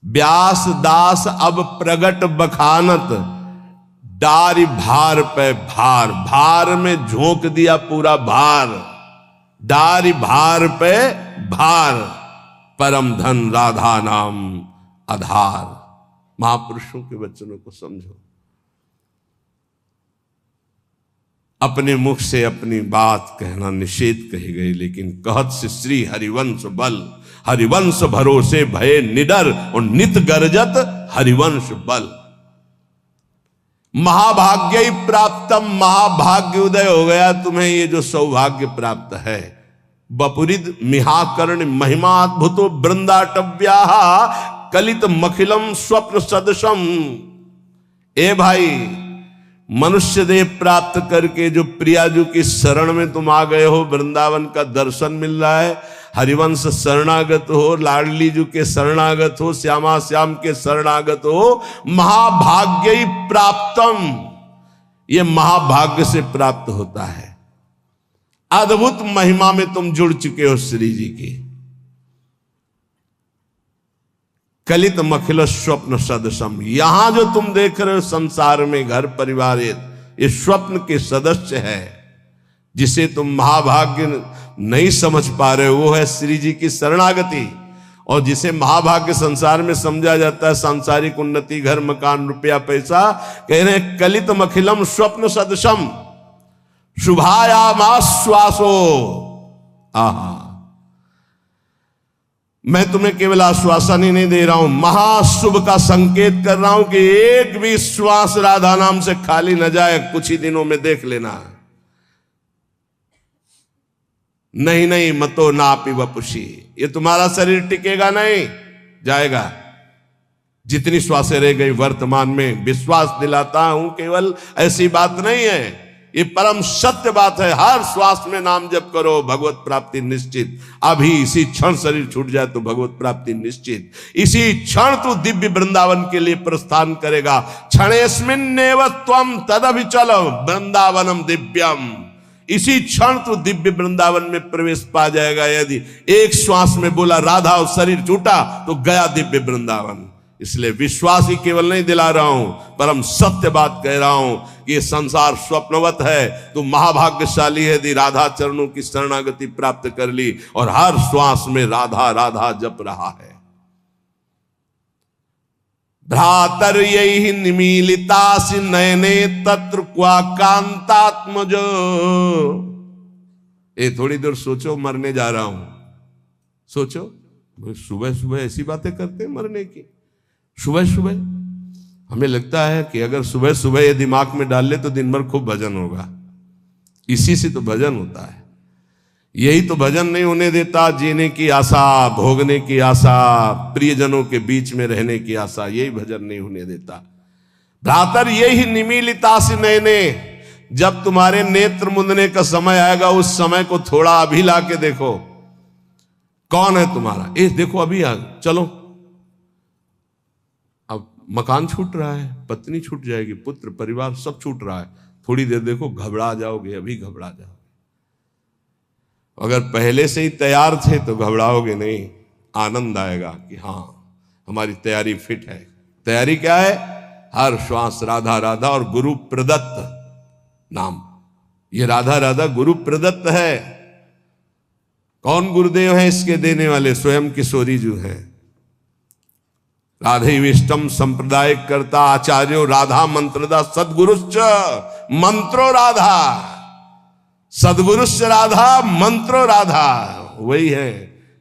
व्यास दास अब प्रगट बखानत, डारी भार पे भार। भार में झोंक दिया पूरा भार, डारी भार पे भार। परम धन राधा नाम आधार। महापुरुषों के वचनों को समझो। अपने मुख से अपनी बात कहना निषेध कही गई, लेकिन कहत से श्री हरिवंश बल। हरिवंश भरोसे भय निडर और नित गरजत हरिवंश बल। महाभाग्य ही प्राप्तम, महाभाग्य उदय हो गया तुम्हें, ये जो सौभाग्य प्राप्त है। बपुरिद मिहाकर्ण महिमाद्भुतो वृंदाटव्या कलित मखिलम स्वप्न सदृशम। ए भाई, मनुष्य देह प्राप्त करके जो प्रियाजू की शरण में तुम आ गए हो, वृंदावन का दर्शन मिल रहा है, हरिवंश शरणागत हो, लाडली जू के शरणागत हो, श्यामा श्याम के शरणागत हो, महाभाग्य ही प्राप्तम, ये महाभाग्य से प्राप्त होता है। अद्भुत महिमा में तुम जुड़ चुके हो श्री जी की। कलित मखिल स्वप्न सदस्यम, यहां जो तुम देख रहे हो संसार में घर परिवार, ये स्वप्न के सदस्य है। जिसे तुम महाभाग्य नहीं समझ पा रहे हो वो है श्री जी की शरणागति। और जिसे महाभाग्य संसार में समझा जाता है सांसारिक उन्नति, घर मकान रुपया पैसा, कह रहे हैं कलित मखिलम स्वप्न सदृशम शुभायामाश्वासो। आहा, मैं तुम्हें केवल आश्वासन ही नहीं दे रहा हूं, महाशुभ का संकेत कर रहा हूं कि एक भी श्वास राधा नाम से खाली न जाए। कुछ ही दिनों में देख लेना। नहीं नहीं मतो नापि वपुषी, ये तुम्हारा शरीर टिकेगा नहीं, जाएगा। जितनी श्वासें रह गई वर्तमान में, विश्वास दिलाता हूं केवल ऐसी बात नहीं है, ये परम सत्य बात है। हर श्वास में नाम जप करो, भगवत प्राप्ति निश्चित। अभी इसी क्षण शरीर छूट जाए तो भगवत प्राप्ति निश्चित। इसी क्षण तू दिव्य वृंदावन के लिए प्रस्थान करेगा। क्षणेस्मिन्नेव त्वं तदभिचल वृंदावनम दिव्यम, इसी क्षण तू दिव्य वृंदावन में प्रवेश पा जाएगा। यदि एक श्वास में बोला राधा और शरीर छूटा तो गया दिव्य वृंदावन। इसलिए विश्वास ही केवल नहीं दिला रहा हूं, परम सत्य बात कह रहा हूं कि ये संसार स्वप्नवत है। तू महाभाग्यशाली है यदि राधा चरणों की शरणागति प्राप्त कर ली और हर श्वास में राधा राधा जप रहा है। भ्रातर यही निमीलितासि नयने तत्र क्वा कांतात्मजो। ये थोड़ी देर सोचो, मरने जा रहा हूं, सोचो। सुबह सुबह ऐसी बातें करते हैं मरने की। सुबह सुबह हमें लगता है कि अगर सुबह सुबह ये दिमाग में डाल ले तो दिन भर खूब भजन होगा। इसी से तो भजन होता है। यही तो भजन नहीं होने देता, जीने की आशा, भोगने की आशा, प्रियजनों के बीच में रहने की आशा, यही भजन नहीं होने देता। भ्रातर यही निमीलिता से नयने, जब तुम्हारे नेत्र मुंदने का समय आएगा उस समय को थोड़ा अभी ला के देखो। कौन है तुम्हारा? देखो अभी आ, चलो। अब मकान छूट रहा है, पत्नी छूट जाएगी, पुत्र परिवार सब छूट रहा है। थोड़ी देर देखो, घबरा जाओगे, अभी घबरा जाओगे। अगर पहले से ही तैयार थे तो घबराओगे नहीं, आनंद आएगा कि हाँ हमारी तैयारी फिट है। तैयारी क्या है? हर श्वास राधा राधा और गुरु प्रदत्त नाम। ये राधा राधा गुरु प्रदत्त है। कौन गुरुदेव है इसके देने वाले? स्वयं किशोरी जी हैं। राधे विष्टम संप्रदाय करता आचार्यो राधा मंत्रदा सदगुरुश्च मंत्रो राधा। सदगुरुश्च राधा मंत्रो राधा, वही है।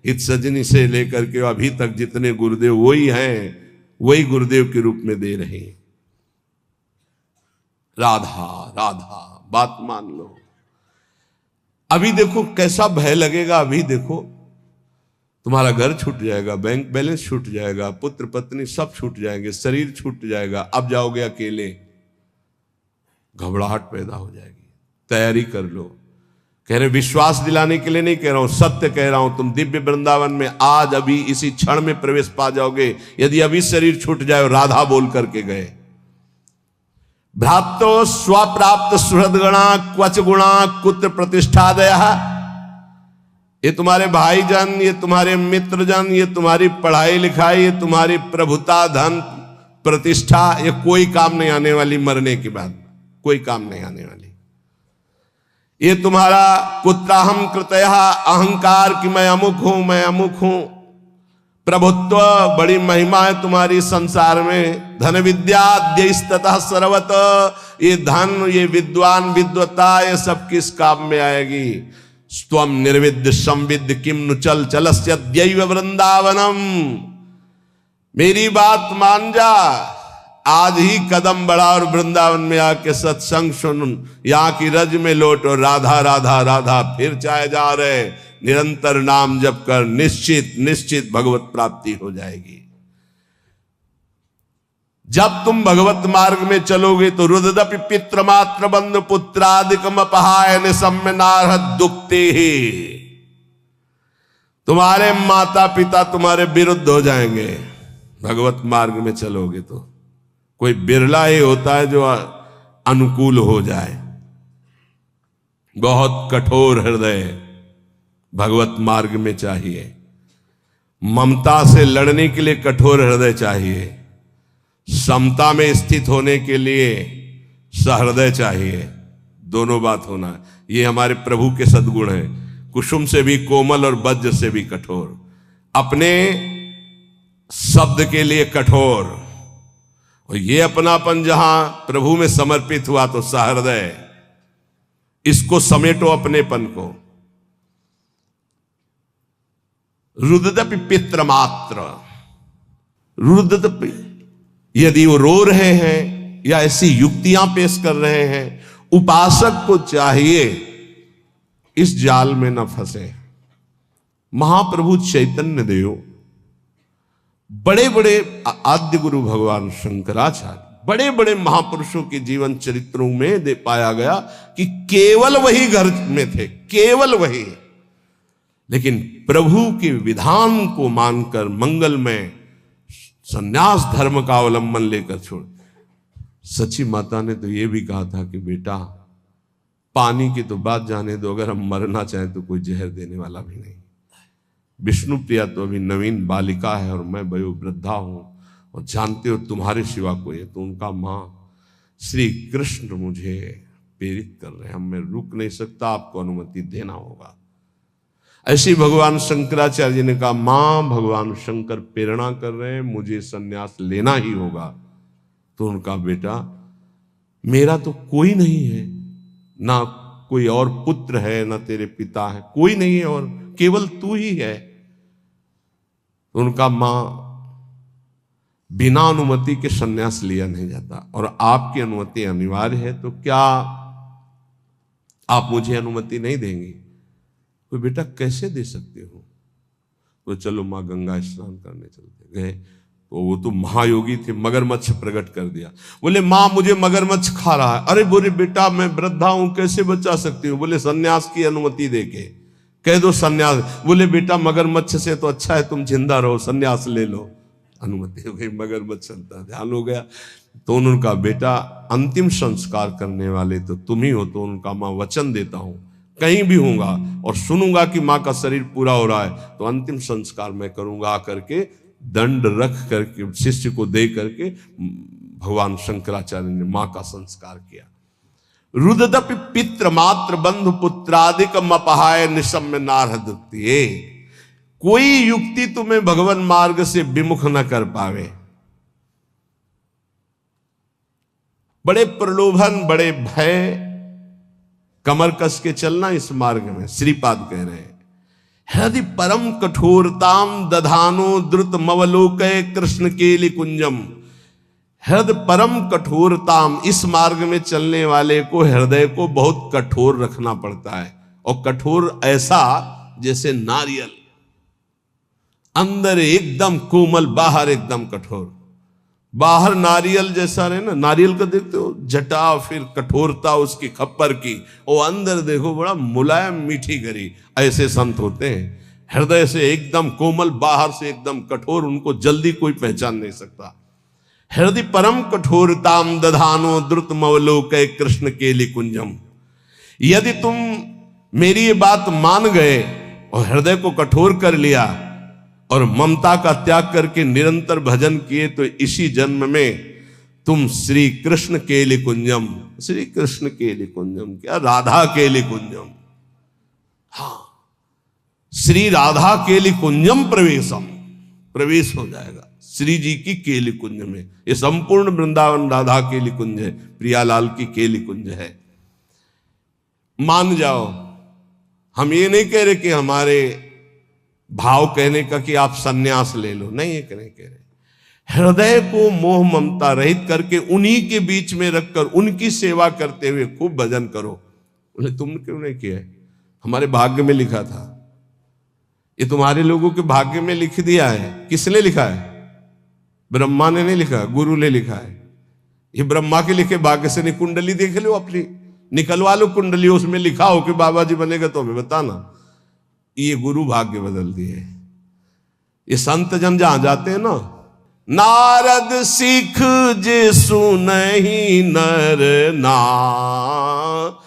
हित सजनी से लेकर के अभी तक जितने गुरुदेव वही हैं, वही गुरुदेव के रूप में दे रहे हैं। राधा राधा, बात मान लो। अभी देखो कैसा भय लगेगा। अभी देखो तुम्हारा घर छूट जाएगा, बैंक बैलेंस छूट जाएगा, पुत्र पत्नी सब छूट जाएंगे, शरीर छूट जाएगा। अब जाओगे अकेले, घबराहट पैदा हो जाएगी। तैयारी कर लो। कह रहे विश्वास दिलाने के लिए नहीं कह रहा हूं, सत्य कह रहा हूं। तुम दिव्य वृंदावन में आज अभी इसी क्षण में प्रवेश पा जाओगे यदि अभी शरीर छूट जाए और राधा बोल करके गए। भ्रातो स्वप्राप्त सुहृदगणा क्वच गुणा कुत्र प्रतिष्ठादया। ये तुम्हारे भाईजान, ये तुम्हारे मित्रजन, ये तुम्हारी पढ़ाई लिखाई, ये तुम्हारी प्रभुता, धन, प्रतिष्ठा, ये कोई काम नहीं आने वाली। मरने के बाद कोई काम नहीं आने वाली। ये तुम्हारा कुत्राहम कृतया अहंकार कि मैं अमुक हूं, मैं अमुक हूं, प्रभुत्व, बड़ी महिमा है तुम्हारी संसार में। धन विद्याद्यस्ततः सर्वत, ये धन, ये विद्वान, विद्वता, ये सब किस काम में आएगी? स्वम निर्विद्य संविद्य किम नु चल चलस्य दैव वृंदावनम। मेरी बात मान जा, आज ही कदम बढ़ा और वृंदावन में आके सत्संग सुन, यहाँ की रज में लौट और राधा राधा राधा फिर चाहे जा रहे, निरंतर नाम जप कर, निश्चित निश्चित भगवत प्राप्ति हो जाएगी। जब तुम भगवत मार्ग में चलोगे तो रुददपि पितृमात्र बंधु पुत्रादिकम अपहाय निसम्य नारहत दुखते ही, तुम्हारे माता पिता तुम्हारे विरुद्ध हो जाएंगे। भगवत मार्ग में चलोगे तो कोई बिरला ही होता है जो अनुकूल हो जाए। बहुत कठोर हृदय भगवत मार्ग में चाहिए। ममता से लड़ने के लिए कठोर हृदय चाहिए, समता में स्थित होने के लिए सहृदय चाहिए। दोनों बात होना है। ये हमारे प्रभु के सद्गुण हैं। कुसुम से भी कोमल और वज्र से भी कठोर, अपने शब्द के लिए कठोर, और ये अपनापन जहां प्रभु में समर्पित हुआ तो सहृदय। इसको समेटो अपनेपन को। रुददपि पितृमात्र, रुददपि यदि वो रो रहे हैं या ऐसी युक्तियां पेश कर रहे हैं, उपासक को चाहिए इस जाल में न फंसे। महाप्रभु चैतन्य देव, बड़े बड़े आद्य गुरु भगवान शंकराचार्य, बड़े बड़े महापुरुषों के जीवन चरित्रों में दे पाया गया कि केवल वही घर में थे, केवल वही, लेकिन प्रभु के विधान को मानकर मंगल में संन्यास धर्म का अवलंबन लेकर छोड़। सची माता ने तो यह भी कहा था कि बेटा पानी की तो बात जाने दो, अगर हम मरना चाहें तो कोई जहर देने वाला भी नहीं। विष्णु प्रिया तो अभी नवीन बालिका है और मैं वयोवृद्धा हूं, और जानते हो तुम्हारे सिवा कोई है। तो उनका मां श्री कृष्ण मुझे प्रेरित कर रहे हैं, मैं रुक नहीं सकता, आपको अनुमति देना होगा। ऐसे भगवान शंकराचार्य जी ने कहा, मां भगवान शंकर प्रेरणा कर रहे हैं, मुझे सन्यास लेना ही होगा। तो उनका बेटा मेरा तो कोई नहीं है, ना कोई और पुत्र है, ना तेरे पिता है, कोई नहीं है और केवल तू ही है। तो उनका मां बिना अनुमति के सन्यास लिया नहीं जाता, और आपकी अनुमति अनिवार्य है, तो क्या आप मुझे अनुमति नहीं देंगी? तो बेटा कैसे दे सकते हो? तो चलो मां गंगा स्नान करने चलते गए। तो वो तो महायोगी थे, मगरमच्छ प्रकट कर दिया। बोले मां मुझे मगरमच्छ खा रहा है। अरे बोले बेटा मैं वृद्धा हूं, कैसे बचा सकती हूँ? बोले सन्यास की अनुमति देके कह दो सन्यास। बोले बेटा मगरमच्छ से तो अच्छा है तुम जिंदा रहो, सन्यास ले लो। अनुमति हो गई, मगरमच्छ ध्यान हो गया। तो उनका बेटा अंतिम संस्कार करने वाले तो तुम ही हो। तो उनका मां वचन देता हूं कहीं भी होऊंगा और सुनूंगा कि मां का शरीर पूरा हो रहा है तो अंतिम संस्कार मैं करूंगा। करके दंड रख करके शिष्य को दे करके भगवान शंकराचार्य ने मां का संस्कार किया। रुददपि पितृ मात्र बंधु पुत्रादिकम अपहाय निशम्य नारहदुक्तिये। कोई युक्ति तुम्हें भगवान मार्ग से विमुख न कर पावे। बड़े प्रलोभन, बड़े भय, कमर कस के चलना इस मार्ग में। श्रीपाद कह रहे हैं, हृदय परम कठोरताम दधानो द्रुत मवलोकय कृष्ण केलि कुंजम। हृदय परम कठोरताम, इस मार्ग में चलने वाले को हृदय को बहुत कठोर रखना पड़ता है। और कठोर ऐसा जैसे नारियल, अंदर एकदम कोमल, बाहर एकदम कठोर। बाहर नारियल जैसा रहे ना, नारियल का देखते हो जटा, फिर कठोरता उसकी खप्पर की, और अंदर देखो बड़ा मुलायम मीठी गरी। ऐसे संत होते हैं, हृदय से एकदम कोमल, बाहर से एकदम कठोर, उनको जल्दी कोई पहचान नहीं सकता। हृदय परम कठोरताम दधानो द्रुत मवलोकय कृष्ण केलि कुंजम। यदि तुम मेरी ये बात मान गए और हृदय को कठोर कर लिया और ममता का त्याग करके निरंतर भजन किए, तो इसी जन्म में तुम श्री कृष्ण केलि कुंजम, श्री कृष्ण केलि कुंजम क्या, राधा केलि कुंजम, हाँ श्री राधा केलि कुंजम प्रवेशम, प्रवेश हो जाएगा श्री जी की केलि कुंज में। ये संपूर्ण वृंदावन राधा केलि कुंज है, प्रियालाल की केलि कुंज है। मान जाओ, हम ये नहीं कह रहे कि हमारे भाव कहने का कि आप सन्यास ले लो, नहीं ये नहीं कह रहे। हृदय को मोह ममता रहित करके उन्हीं के बीच में रखकर उनकी सेवा करते हुए खूब भजन करो। बोले तुमने क्यों नहीं किया है? हमारे भाग्य में लिखा था। ये तुम्हारे लोगों के भाग्य में लिख दिया है। किसने लिखा है? ब्रह्मा ने नहीं लिखा, गुरु ने लिखा है। ये ब्रह्मा के लिखे भाग्य से नहीं। कुंडली देख लो अपनी, निकलवा लो कुंडली, उसमें लिखा हो कि बाबा जी बनेगा तो हमें बताना। ये गुरु भाग्य बदल दिए। ये संत जन जहां जाते हैं ना, नारद सिख जे सुनहि नर नारी,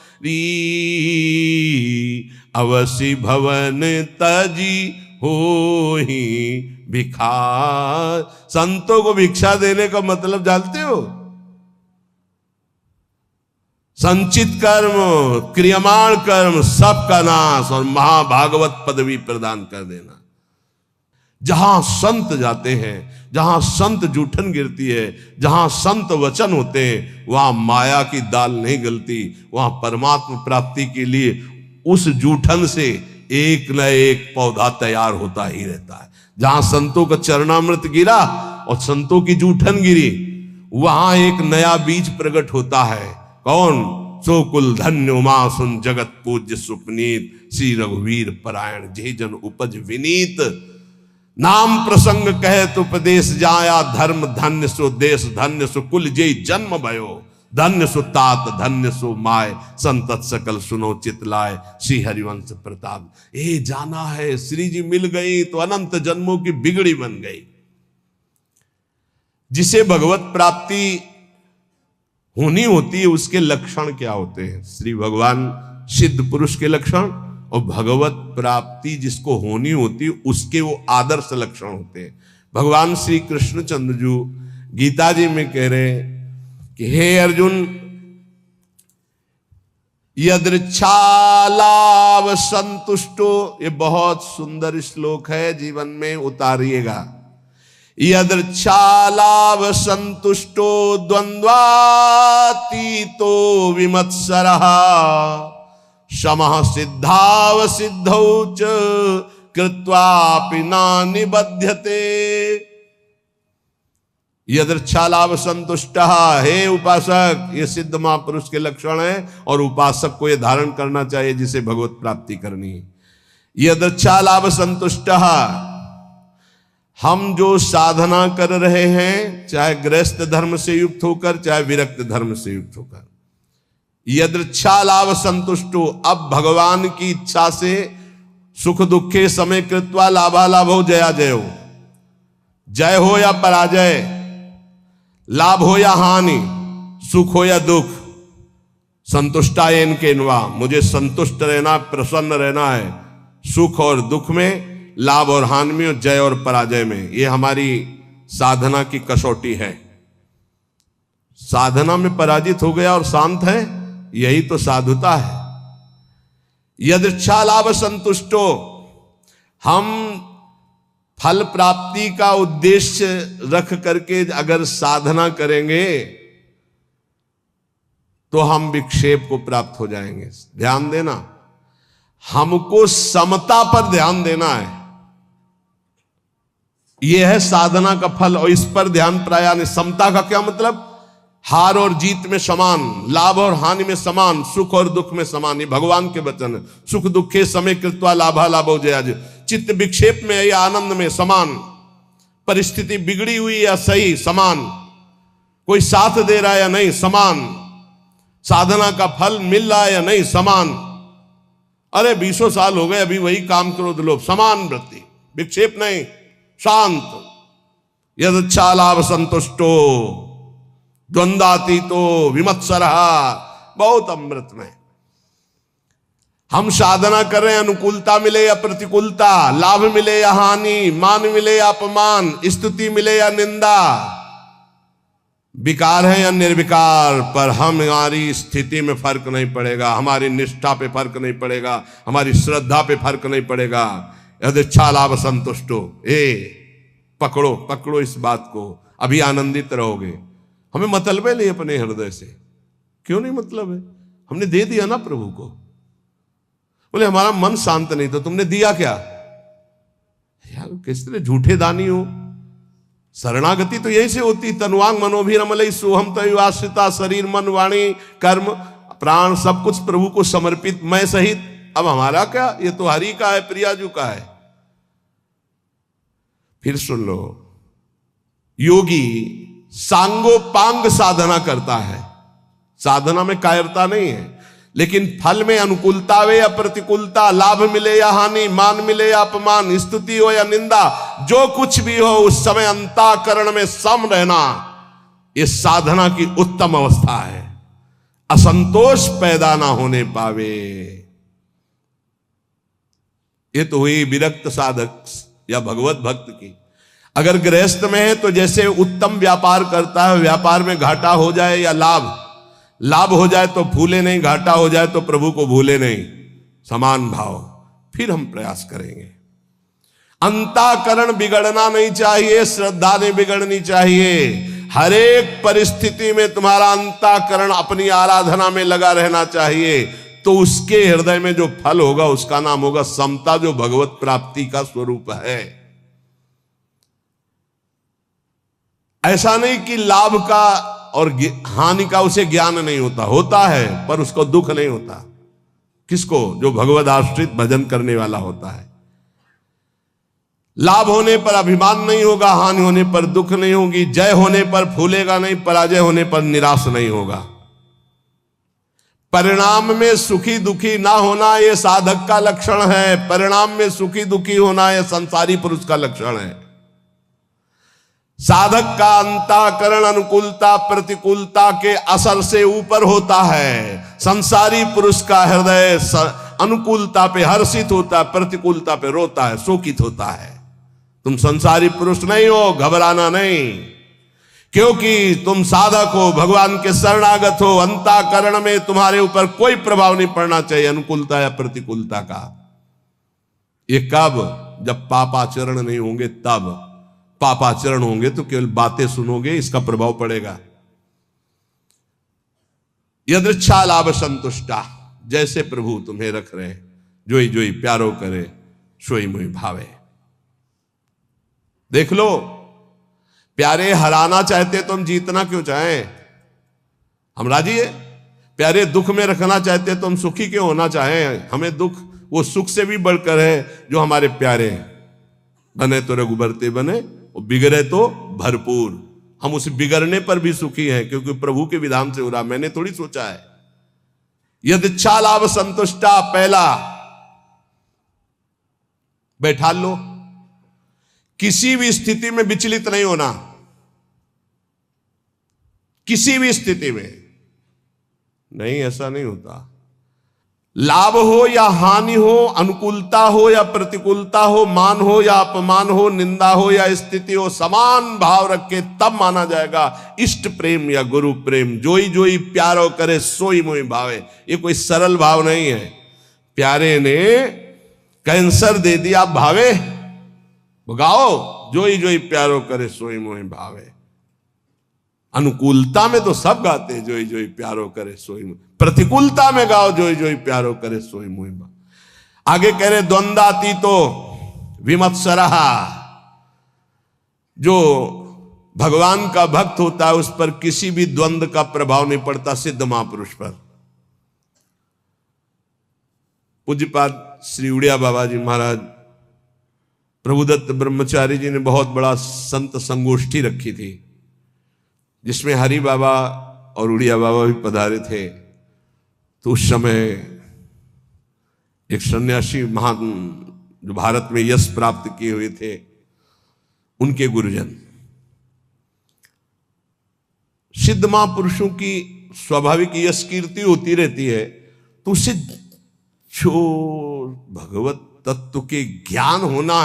अवसि भवन तजी होहि भिखार। संतों को भिक्षा देने का मतलब जानते हो? संचित कर्म, क्रियमाण कर्म सबका नाश और महाभागवत पदवी प्रदान कर देना। जहां संत जाते हैं, जहां संत जूठन गिरती है, जहां संत वचन होते हैं, वहां माया की दाल नहीं गलती। वहां परमात्मा प्राप्ति के लिए उस जूठन से एक न एक पौधा तैयार होता ही रहता है। जहां संतों का चरणामृत गिरा और संतों की जूठन गिरी, वहां एक नया बीज प्रकट होता है। कौन? सो कुल धन्य उमा सुन जगत पूज्य सुपनीत, श्री रघुवीर परायण जे जन उपज विनीत। नाम प्रसंग कहे तो उपदेश जाया, धर्म धन्य सो देश धन्य सो कुल जे जन्म भयो। धन्य सो तात धन्य सो माय, संतत सकल सुनो चितलाय, श्री हरिवंश प्रताप। ए जाना है श्री जी मिल गई तो अनंत जन्मों की बिगड़ी बन गई। जिसे भगवत प्राप्ति होनी होती है उसके लक्षण क्या होते हैं? श्री भगवान सिद्ध पुरुष के लक्षण और भगवत प्राप्ति जिसको होनी होती है उसके वो आदर्श लक्षण होते हैं। भगवान श्री कृष्णचंद्र जी गीता जी में कह रहे हैं कि हे अर्जुन, यदृच्छालाभ संतुष्टो, ये बहुत सुंदर श्लोक है, जीवन में उतारिएगा। यदृच्छालाभ संतुष्टो द्वंद्वातीतो विमत्सरः, समः सिद्धाव सिद्धौ च कृत्वापि न निबध्यते। यदृच्छालाभ संतुष्टः, हे उपासक, ये सिद्ध महापुरुष के लक्षण है और उपासक को ये धारण करना चाहिए जिसे भगवत प्राप्ति करनी है। यदृच्छालाभ संतुष्टः, हम जो साधना कर रहे हैं, चाहे गृहस्थ धर्म से युक्त होकर चाहे विरक्त धर्म से युक्त होकर, यदृच्छा लाभ संतुष्टो, अब भगवान की इच्छा से सुख दुखे समय कृत्वा लाभालाभ हो जया जय हो, जय हो या पराजय, लाभ हो या हानि, सुख हो या दुख, संतुष्टायन के नवा, मुझे संतुष्ट रहना, प्रसन्न रहना है सुख और दुख में, लाभ और हानि में, जय और पराजय में। ये हमारी साधना की कसौटी है। साधना में पराजित हो गया और शांत है, यही तो साधुता है। यदृच्छा लाभ संतुष्टो, हम फल प्राप्ति का उद्देश्य रख करके अगर साधना करेंगे तो हम विक्षेप को प्राप्त हो जाएंगे। ध्यान देना, हमको समता पर ध्यान देना है। यह है साधना का फल और इस पर ध्यान प्रायान। समता का क्या मतलब? हार और जीत में समान, लाभ और हानि में समान, सुख और दुख में समान। ये भगवान के वचन है। सुख दुखे समय कृत्वा लाभा लाभो जया जय। चित्त विक्षेप में या आनंद में समान, परिस्थिति बिगड़ी हुई या सही समान, कोई साथ दे रहा है या नहीं समान, साधना का फल मिल रहा है या नहीं समान। अरे 20 साल हो गए अभी वही काम क्रोध लोभ, समान वृत्ति, विक्षेप नहीं, शांत। यदच्छा लाभ संतुष्टो द्वंद्वातीतो विमत्सरः, बहुत अमृत में। हम साधना कर रहे हैं, अनुकूलता मिले या प्रतिकूलता, लाभ मिले या हानि, मान मिले या अपमान, स्तुति मिले या निंदा, विकार है या निर्विकार, पर हमारी स्थिति में फर्क नहीं पड़ेगा, हमारी निष्ठा पे फर्क नहीं पड़ेगा, हमारी श्रद्धा पे फर्क नहीं पड़ेगा। यदृच्छा लाभ संतुष्टो, पकड़ो पकड़ो इस बात को, अभी आनंदित रहोगे। हमें मतलब है नहीं अपने हृदय से, क्यों नहीं मतलब है? हमने दे दिया ना प्रभु को। बोले हमारा मन शांत नहीं, तो तुमने दिया क्या? यार किस तरह झूठे दानी हो। शरणागति तो यही से होती, तनुवांग मनोभिरमलई सोहम तयुवाश्रिता, शरीर मन वाणी कर्म प्राण सब कुछ प्रभु को समर्पित, मैं सहित। अब हमारा क्या, ये तो हरि का है, प्रियाजू का है। फिर सुन लो, योगी सांगोपांग साधना करता है, साधना में कायरता नहीं है, लेकिन फल में अनुकूलता वे या प्रतिकूलता, लाभ मिले या हानि, मान मिले या अपमान, स्तुति हो या निंदा, जो कुछ भी हो उस समय अंतःकरण में सम रहना, ये साधना की उत्तम अवस्था है। असंतोष पैदा ना होने पावे, ये तो हुई विरक्त साधक या भगवत भक्त की। अगर गृहस्थ में है तो जैसे उत्तम व्यापार करता है, व्यापार में घाटा हो जाए या लाभ हो जाए तो भूले नहीं, घाटा हो जाए तो प्रभु को भूले नहीं, समान भाव। फिर हम प्रयास करेंगे। अंतःकरण बिगड़ना नहीं चाहिए, श्रद्धा नहीं बिगड़नी चाहिए। हर एक परिस्थिति में तुम्हारा अंतःकरण अपनी आराधना में लगा रहना चाहिए, तो उसके हृदय में जो फल होगा उसका नाम होगा समता, जो भगवत प्राप्ति का स्वरूप है। ऐसा नहीं कि लाभ का और हानि का उसे ज्ञान नहीं होता, होता है, पर उसको दुख नहीं होता। किसको? जो भगवद आश्रित भजन करने वाला होता है। लाभ होने पर अभिमान नहीं होगा, हानि होने पर दुख नहीं होगी, जय होने पर फूलेगा नहीं, पराजय होने पर निराश नहीं होगा। परिणाम में सुखी दुखी ना होना यह साधक का लक्षण है, परिणाम में सुखी दुखी होना यह संसारी पुरुष का लक्षण है। साधक का अंतःकरण अनुकूलता प्रतिकूलता के असर से ऊपर होता है। संसारी पुरुष का हृदय अनुकूलता पे हर्षित होता है, प्रतिकूलता पे रोता है, शोकित होता है। तुम संसारी पुरुष नहीं हो, घबराना नहीं, क्योंकि तुम साधक हो, भगवान के शरणागत हो। अंतःकरण में तुम्हारे ऊपर कोई प्रभाव नहीं पड़ना चाहिए अनुकूलता या प्रतिकूलता का। ये कब? जब पापाचरण नहीं होंगे तब। पापाचरण होंगे तो केवल बातें सुनोगे, इसका प्रभाव पड़ेगा। यदृच्छा लाभ संतुष्टा, जैसे प्रभु तुम्हें रख रहे, जोई जोई प्यारो करे, सोई मोई भावे। देख लो, प्यारे हराना चाहते तो हम जीतना क्यों चाहें? हम राजी है। प्यारे दुख में रखना चाहते तो हम सुखी क्यों होना चाहें? हमें दुख वो सुख से भी बढ़कर है जो हमारे प्यारे हैं। बने तो रघुबरते बने, और बिगड़े तो भरपूर। हम उस बिगड़ने पर भी सुखी हैं, क्योंकि प्रभु के विधान से हो रहा, मैंने थोड़ी सोचा है। यदृच्छा लाभ संतुष्टा, पहला बैठा लो, किसी भी स्थिति में विचलित नहीं होना, किसी भी स्थिति में नहीं, ऐसा नहीं होता। लाभ हो या हानि हो, अनुकूलता हो या प्रतिकूलता हो, मान हो या अपमान हो, निंदा हो या स्थिति हो, समान भाव रख के तब माना जाएगा इष्ट प्रेम या गुरु प्रेम। जोई जोई प्यारो करे, सोई मोई भावे। ये कोई सरल भाव नहीं है। प्यारे ने कैंसर दे दिया, भावे गाओ, जोई जोई प्यारो करे, सोई मोई भावे। अनुकूलता में तो सब गाते, जोई जोई प्यारो करे सोई मोई। प्रतिकूलता में गाओ, जोई जोई प्यारो करे सोई मोई भावे। आगे कह रहे द्वंद्वातीतो विमत्सरः, जो भगवान का भक्त होता है उस पर किसी भी द्वंद्व का प्रभाव नहीं पड़ता, सिद्ध महापुरुष पर। पूज्यपाद श्री उड़िया बाबा जी महाराज, प्रभुदत्त ब्रह्मचारी जी ने बहुत बड़ा संत संगोष्ठी रखी थी, जिसमें हरि बाबा और उड़िया बाबा भी पधारे थे। तो उस समय एक सन्यासी महान जो भारत में यश प्राप्त किए हुए थे, उनके गुरुजन, सिद्ध महापुरुषों की स्वाभाविक यश कीर्ति होती रहती है, तो उससे जो भगवत तत्व के ज्ञान होना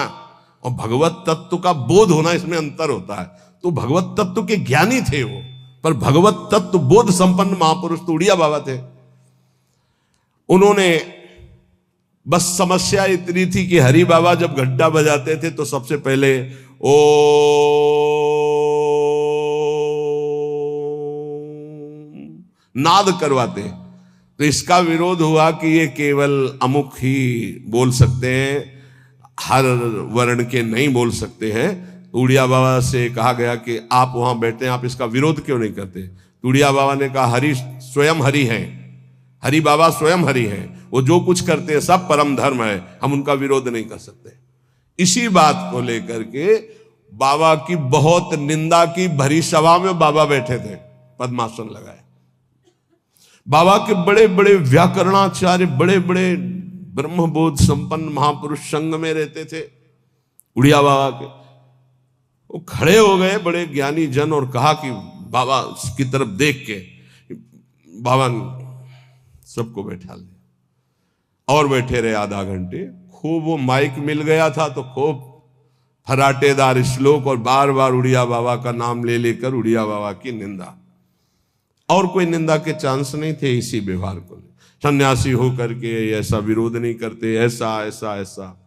और भगवत तत्व का बोध होना, इसमें अंतर होता है। तो भगवत तत्व के ज्ञानी थे वो, पर भगवत तत्व बोध संपन्न महापुरुष तो उड़िया बाबा थे। उन्होंने बस समस्या इतनी थी कि हरि बाबा जब घंटा बजाते थे तो सबसे पहले ओ नाद करवाते। तो इसका विरोध हुआ कि ये केवल अमुक ही बोल सकते हैं, हर वर्ण के नहीं बोल सकते हैं। उड़िया बाबा से कहा गया कि आप वहां बैठते हैं, आप इसका विरोध क्यों नहीं करते? तो उड़िया बाबा ने कहा हरि स्वयं हरि हैं, हरि बाबा स्वयं हरि हैं, वो जो कुछ करते हैं सब परम धर्म है, हम उनका विरोध नहीं कर सकते। इसी बात को लेकर के बाबा की बहुत निंदा की, भरी सभा में बाबा बैठे थे, पद्मासन लगाए। बाबा के बड़े बड़े व्याकरणाचार्य, बड़े बड़े ब्रह्मबोध संपन्न महापुरुष संग में रहते थे उड़िया बाबा के। वो खड़े हो गए बड़े ज्ञानी जन और कहा कि बाबा की तरफ देख के, बाबा सबको बैठा लिया और बैठे रहे आधा घंटे। खूब वो माइक मिल गया था तो खूब फराटेदार श्लोक और बार बार उड़िया बाबा का नाम ले लेकर उड़िया बाबा की निंदा, और कोई निंदा के चांस नहीं थे। इसी व्यवहार को सन्यासी होकर के ऐसा विरोध नहीं करते, ऐसा ऐसा ऐसा।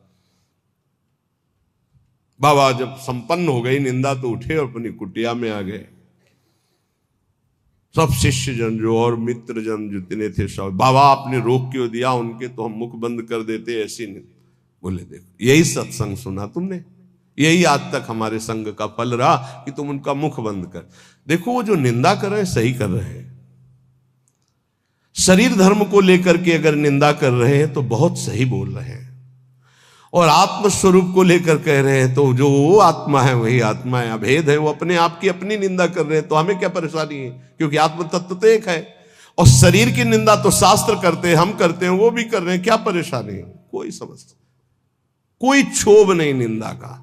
बाबा जब संपन्न हो गई निंदा तो उठे और अपनी कुटिया में आ गए। सब शिष्य जन जो और मित्र जन जितने थे सब, बाबा आपने रोक क्यों दिया उनके, तो हम मुख बंद कर देते, ऐसी नहीं। बोले देखो यही सत्संग सुना तुमने, यही आज तक हमारे संग का फल रहा कि तुम उनका मुख बंद कर। देखो वो जो निंदा कर रहे हैं सही कर रहे हैं। शरीर धर्म को लेकर के अगर निंदा कर रहे हैं तो बहुत सही बोल रहे हैं, और आत्मस्वरूप को लेकर कह रहे हैं तो जो वो आत्मा है वही आत्मा है, अभेद है, वो अपने आप की अपनी निंदा कर रहे हैं, तो हमें क्या परेशानी है? क्योंकि आत्म तत्व तो एक है। और शरीर की निंदा तो शास्त्र करते हैं, हम करते हैं, वो भी कर रहे हैं, क्या परेशानी है? कोई समझ, कोई क्षोभ नहीं निंदा का।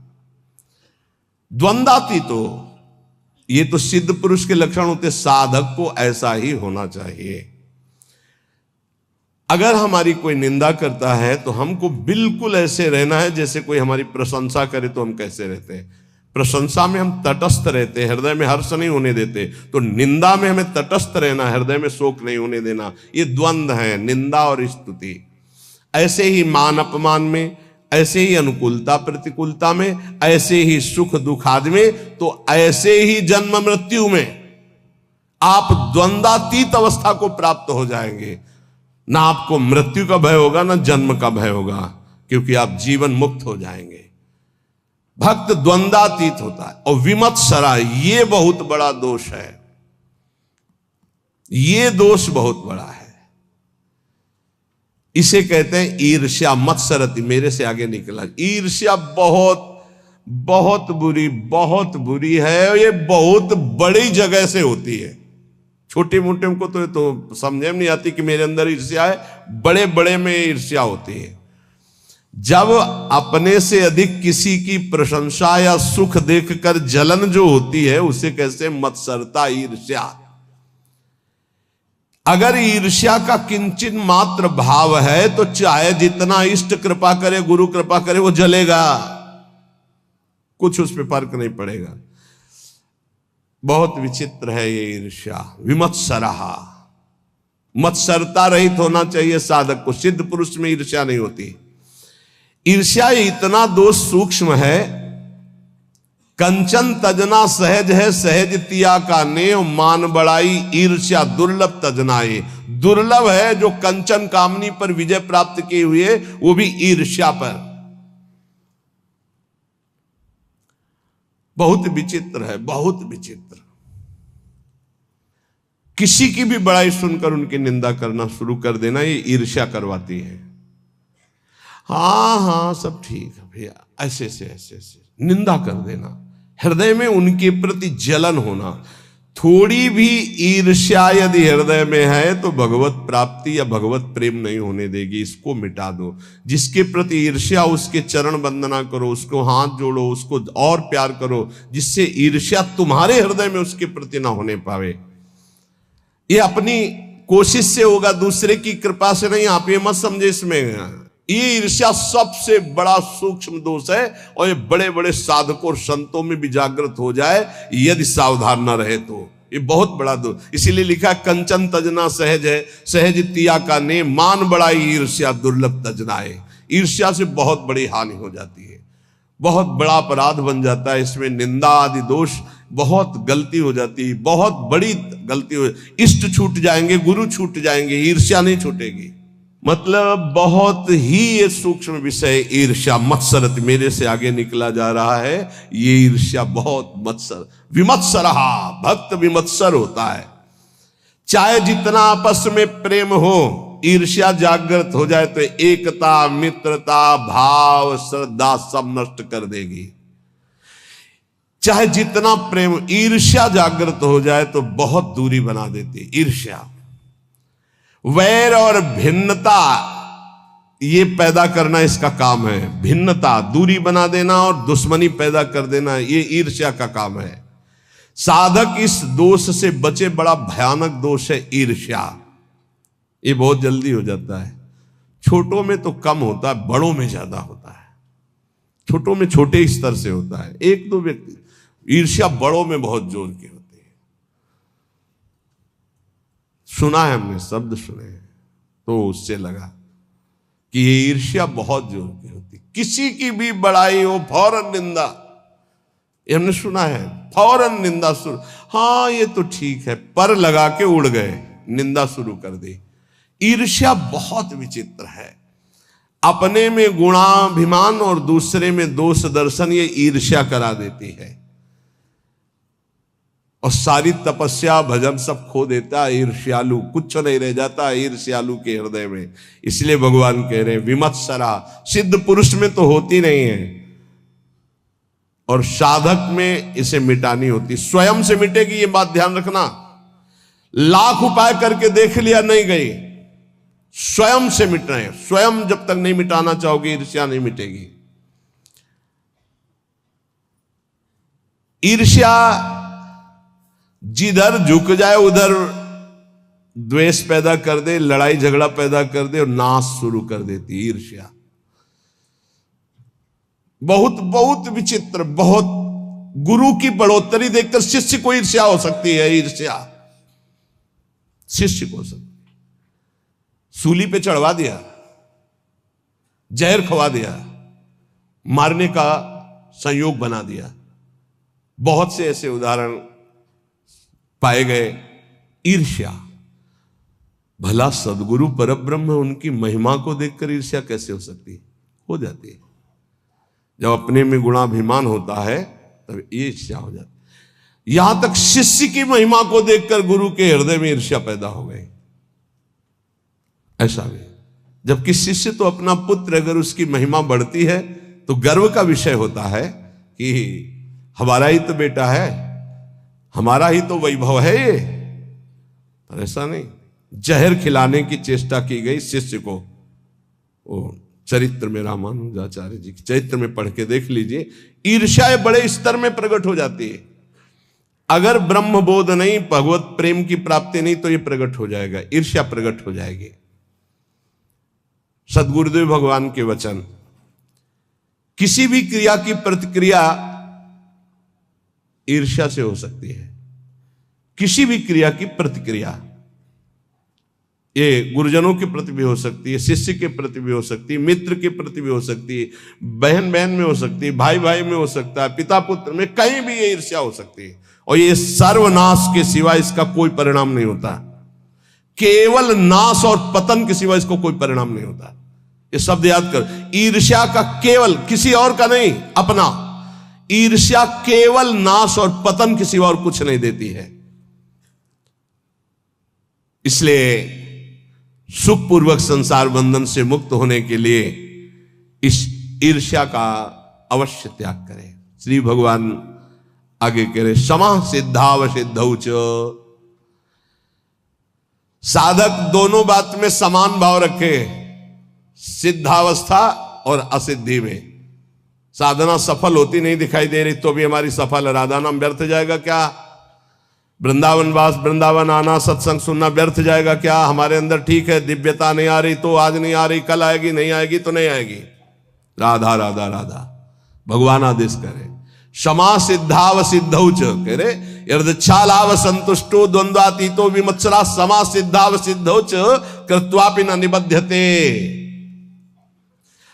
द्वंद्वातीत तो ये तो सिद्ध पुरुष के लक्षण होते, साधक को ऐसा ही होना चाहिए। अगर हमारी कोई निंदा करता है तो हमको बिल्कुल ऐसे रहना है जैसे कोई हमारी प्रशंसा करे तो हम कैसे रहते हैं। प्रशंसा में हम तटस्थ रहते हैं, हृदय में हर्ष नहीं होने देते। तो निंदा में हमें तटस्थ रहना, हृदय में शोक नहीं होने देना। ये द्वंद्व है, निंदा और स्तुति। ऐसे ही मान अपमान में, ऐसे ही अनुकूलता प्रतिकूलता में, ऐसे ही सुख दुख आदि में, तो ऐसे ही जन्म मृत्यु में आप द्वंद्वातीत अवस्था को प्राप्त हो जाएंगे। ना आपको मृत्यु का भय होगा, ना जन्म का भय होगा, क्योंकि आप जीवन मुक्त हो जाएंगे। भक्त द्वंद्वातीत होता है। और विमत्सरा, ये बहुत बड़ा दोष है, ये दोष बहुत बड़ा है। इसे कहते हैं ईर्ष्या। मत्सरति, मेरे से आगे निकला। ईर्ष्या बहुत बहुत बुरी है। ये बहुत बड़ी जगह से होती है। छोटे मोटे को तो समझ में नहीं आती कि मेरे अंदर ईर्ष्या है, बड़े बड़े में ईर्ष्या होती है। जब अपने से अधिक किसी की प्रशंसा या सुख देखकर जलन जो होती है, उसे कैसे मत्सरता, ईर्ष्या। अगर ईर्ष्या का किंचित मात्र भाव है तो चाहे जितना इष्ट कृपा करे, गुरु कृपा करे, वो जलेगा, कुछ उस पर फर्क नहीं पड़ेगा। बहुत विचित्र है ये ईर्ष्या। विमत्सरहा, मत्सरता रहित होना चाहिए साधक को। सिद्ध पुरुष में ईर्ष्या नहीं होती। ईर्ष्या इतना दोष सूक्ष्म है। कंचन तजना सहज है, सहज तिया का नेव, मान बड़ाई ईर्ष्या दुर्लभ तजनाए। दुर्लभ है जो कंचन कामनी पर विजय प्राप्त किए हुए, वो भी ईर्ष्या पर। बहुत विचित्र है, बहुत विचित्र। किसी की भी बड़ाई सुनकर उनकी निंदा करना शुरू कर देना, ये ईर्ष्या करवाती है। हाँ सब ठीक है भैया, ऐसे ऐसे निंदा कर देना, हृदय में उनके प्रति जलन होना। थोड़ी भी ईर्ष्या यदि हृदय में है तो भगवत प्राप्ति या भगवत प्रेम नहीं होने देगी। इसको मिटा दो। जिसके प्रति ईर्ष्या, उसके चरण वंदना करो, उसको हाथ जोड़ो, उसको और प्यार करो, जिससे ईर्ष्या तुम्हारे हृदय में उसके प्रति ना होने पावे। ये अपनी कोशिश से होगा, दूसरे की कृपा से नहीं। आप ये मत समझे इसमें। ये ईर्ष्या सबसे बड़ा सूक्ष्म दोष है, और ये बड़े बड़े साधकों और संतों में भी जागृत हो जाए यदि सावधान न रहे तो ये बहुत बड़ा दोष। इसीलिए लिखा कंचन तजना सहज है, सहज तिया का ने, मान बड़ाई ईर्ष्या दुर्लभ तजनाए। ईर्ष्या से बहुत बड़ी हानि हो जाती है, बहुत बड़ा अपराध बन जाता है। इसमें निंदा आदि दोष, बहुत गलती हो जाती है, बहुत बड़ी गलती हो। इष्ट छूट जाएंगे, गुरु छूट जाएंगे, ईर्ष्या नहीं छूटेगी। मतलब बहुत ही ये सूक्ष्म विषय ईर्ष्या मत्सरत, मेरे से आगे निकला जा रहा है। ये ईर्ष्या बहुत मत्सर, विमत्सरहा, भक्त विमत्सर होता है। चाहे जितना आपस में प्रेम हो, ईर्ष्या जागृत हो जाए तो एकता, मित्रता, भाव, श्रद्धा सब नष्ट कर देगी। चाहे जितना प्रेम, ईर्ष्या जागृत हो जाए तो बहुत दूरी बना देती ईर्ष्या। वैर और भिन्नता ये पैदा करना इसका काम है। भिन्नता, दूरी बना देना और दुश्मनी पैदा कर देना, ये ईर्ष्या का काम है। साधक इस दोष से बचे, बड़ा भयानक दोष है ईर्ष्या। ये बहुत जल्दी हो जाता है। छोटों में तो कम होता है, बड़ों में ज्यादा होता है। छोटों में छोटे स्तर से होता है, एक दो व्यक्ति। ईर्ष्या बड़ों में बहुत जोर की होती है। सुना है हमने, शब्द सुने हैं, तो उससे लगा कि ये ईर्ष्या बहुत जोर की होती। किसी की भी बड़ाई हो, फौरन निंदा। ये हमने सुना है, फौरन निंदा शुरू। हाँ ये तो ठीक है, पर लगा के उड़ गए, निंदा शुरू कर दी। ईर्ष्या बहुत विचित्र है। अपने में गुणाभिमान और दूसरे में दोष दर्शन, ये ईर्ष्या करा देती है। और सारी तपस्या भजन सब खो देता है ईर्ष्यालु। कुछ नहीं रह जाता ईर्ष्यालु के हृदय में। इसलिए भगवान कह रहे हैं विमत्सरा, सिद्ध पुरुष में तो होती नहीं है और साधक में इसे मिटानी होती। स्वयं से मिटेगी, ये बात ध्यान रखना। लाख उपाय करके देख लिया, नहीं गई। स्वयं से मिटना है। स्वयं जब तक नहीं मिटाना चाहोगे, ईर्ष्या नहीं मिटेगी। ईर्ष्या जिधर झुक जाए उधर द्वेष पैदा कर दे, लड़ाई झगड़ा पैदा कर दे और नाश शुरू कर देती ईर्ष्या। बहुत बहुत विचित्र। बहुत गुरु की बढ़ोतरी देखकर शिष्य को ईर्ष्या हो सकती है। ईर्ष्या शिष्य को हो सकती। सूली पे चढ़वा दिया, जहर खवा दिया, मारने का संयोग बना दिया। बहुत से ऐसे उदाहरण पाए गए। ईर्ष्या। भला सदगुरु परब्रह्म, उनकी महिमा को देखकर ईर्ष्या कैसे हो सकती है? हो जाती है। जब अपने में गुणाभिमान होता है तब ईर्ष्या हो जाती है। यहां तक शिष्य की महिमा को देखकर गुरु के हृदय में ईर्ष्या पैदा हो गई। ऐसा भी, जबकि शिष्य तो अपना पुत्र, अगर उसकी महिमा बढ़ती है तो गर्व का विषय होता है कि हमारा ही तो बेटा है, हमारा ही तो वैभव है ये। पर ऐसा नहीं। जहर खिलाने की चेष्टा की गई शिष्य को। वो चरित्र में, रामानुजाचार्य जी के चरित्र में पढ़ के देख लीजिए। ईर्ष्या बड़े स्तर में प्रकट हो जाती है। अगर ब्रह्म बोध नहीं, भगवत प्रेम की प्राप्ति नहीं, तो ये प्रकट हो जाएगा, ईर्ष्या प्रकट हो जाएगी। सदगुरुदेव भगवान के वचन, किसी भी क्रिया की प्रतिक्रिया ईर्ष्या से हो सकती है। किसी भी क्रिया की प्रतिक्रिया, ये गुरुजनों के प्रति भी हो सकती है, शिष्य के प्रति भी हो सकती है, मित्र के प्रति भी हो सकती है, बहन बहन में हो सकती है, भाई भाई में हो सकता है, पिता पुत्र में, कहीं भी ये ईर्ष्या हो सकती है। और ये सर्वनाश के सिवा इसका कोई परिणाम नहीं होता। केवल नाश और पतन के सिवा इसको कोई परिणाम नहीं होता। ये शब्द याद कर। ईर्ष्या का केवल, किसी और का नहीं, अपना। ईर्ष्या केवल नाश और पतन के सिवा और कुछ नहीं देती है। इसलिए सुखपूर्वक संसार बंधन से मुक्त होने के लिए इस ईर्ष्या का अवश्य त्याग करें। श्री भगवान आगे कह रहे, समा सिद्धाव सिद्धौ च। साधक दोनों बात में समान भाव रखे, सिद्धावस्था और असिद्धि में। साधना सफल होती नहीं दिखाई दे रही तो भी हमारी सफल, राधा नाम व्यर्थ जाएगा क्या? वृंदावन वास, वृंदावन आना, सत्संग सुनना व्यर्थ जाएगा क्या? हमारे अंदर ठीक है, दिव्यता नहीं आ रही तो आज नहीं आ रही, कल आएगी, नहीं आएगी तो नहीं आएगी। राधा राधा राधा। भगवान आदेश करे, क्षमा सिद्धाव सिद्धौ च। कह रहे यदच्छालाव संतुष्टो द्वंद्वातीतो विमत्सरा समा सिद्धाव सिद्धौ च कृत्वापि न निबध्यते।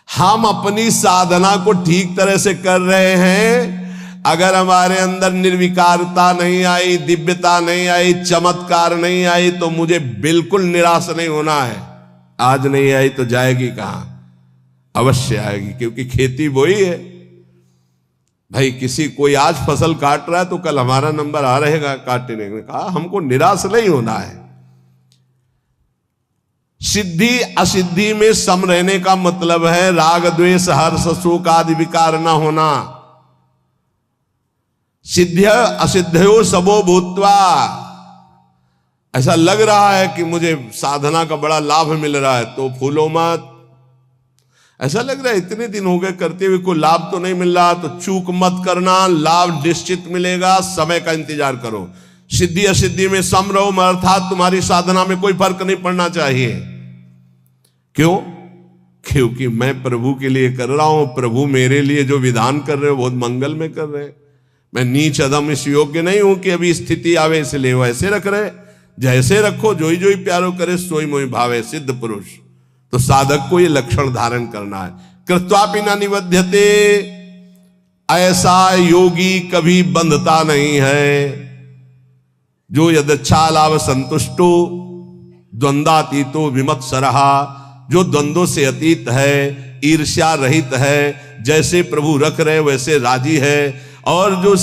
हम अपनी साधना को ठीक तरह से कर रहे हैं, अगर हमारे अंदर निर्विकारता नहीं आई, दिव्यता नहीं आई, चमत्कार नहीं आई, तो मुझे बिल्कुल निराश नहीं होना है। आज नहीं आई तो जाएगी कहां? अवश्य आएगी, क्योंकि खेती वही है भाई। किसी कोई आज फसल काट रहा है तो कल हमारा नंबर आ रहेगा काटने ने कहा। हमको निराश नहीं होना है। सिद्धि असिद्धि में सम रहने का मतलब है राग द्वेष हर्ष शोक आदि विकार न होना। सिद्ध असिद्धयो सबो भूत्वा। ऐसा लग रहा है कि मुझे साधना का बड़ा लाभ मिल रहा है तो फूलो मत। ऐसा लग रहा है इतने दिन हो गए करते हुए कोई लाभ तो नहीं मिल रहा, तो चूक मत करना, लाभ निश्चित मिलेगा, समय का इंतजार करो। सिद्धि असिद्धि में सम रहो, अर्थात तुम्हारी साधना में कोई फर्क नहीं पड़ना चाहिए। क्यों? क्योंकि मैं प्रभु के लिए कर रहा हूं, प्रभु मेरे लिए जो विधान कर रहे हो बहुत मंगल में कर रहे हैं। मैं नीच अधम इस योग्य नहीं हूं कि अभी स्थिति आवे इसलिए वैसे रख रहे। जैसे रखो जोई जोई प्यारो करे सोई मोई भावे, सिद्ध पुरुष। तो साधक को ये लक्षण धारण करना है। कृत्वापि न निबध्यते, ऐसा योगी कभी बंधता नहीं है। जो यदच्छा लाभ संतुष्टो द्वंद्वातीतो विमत्सरहा, जो द्वंद्वों से अतीत है, ईर्ष्या रहित है, जैसे प्रभु रख रहे वैसे राजी है। और जो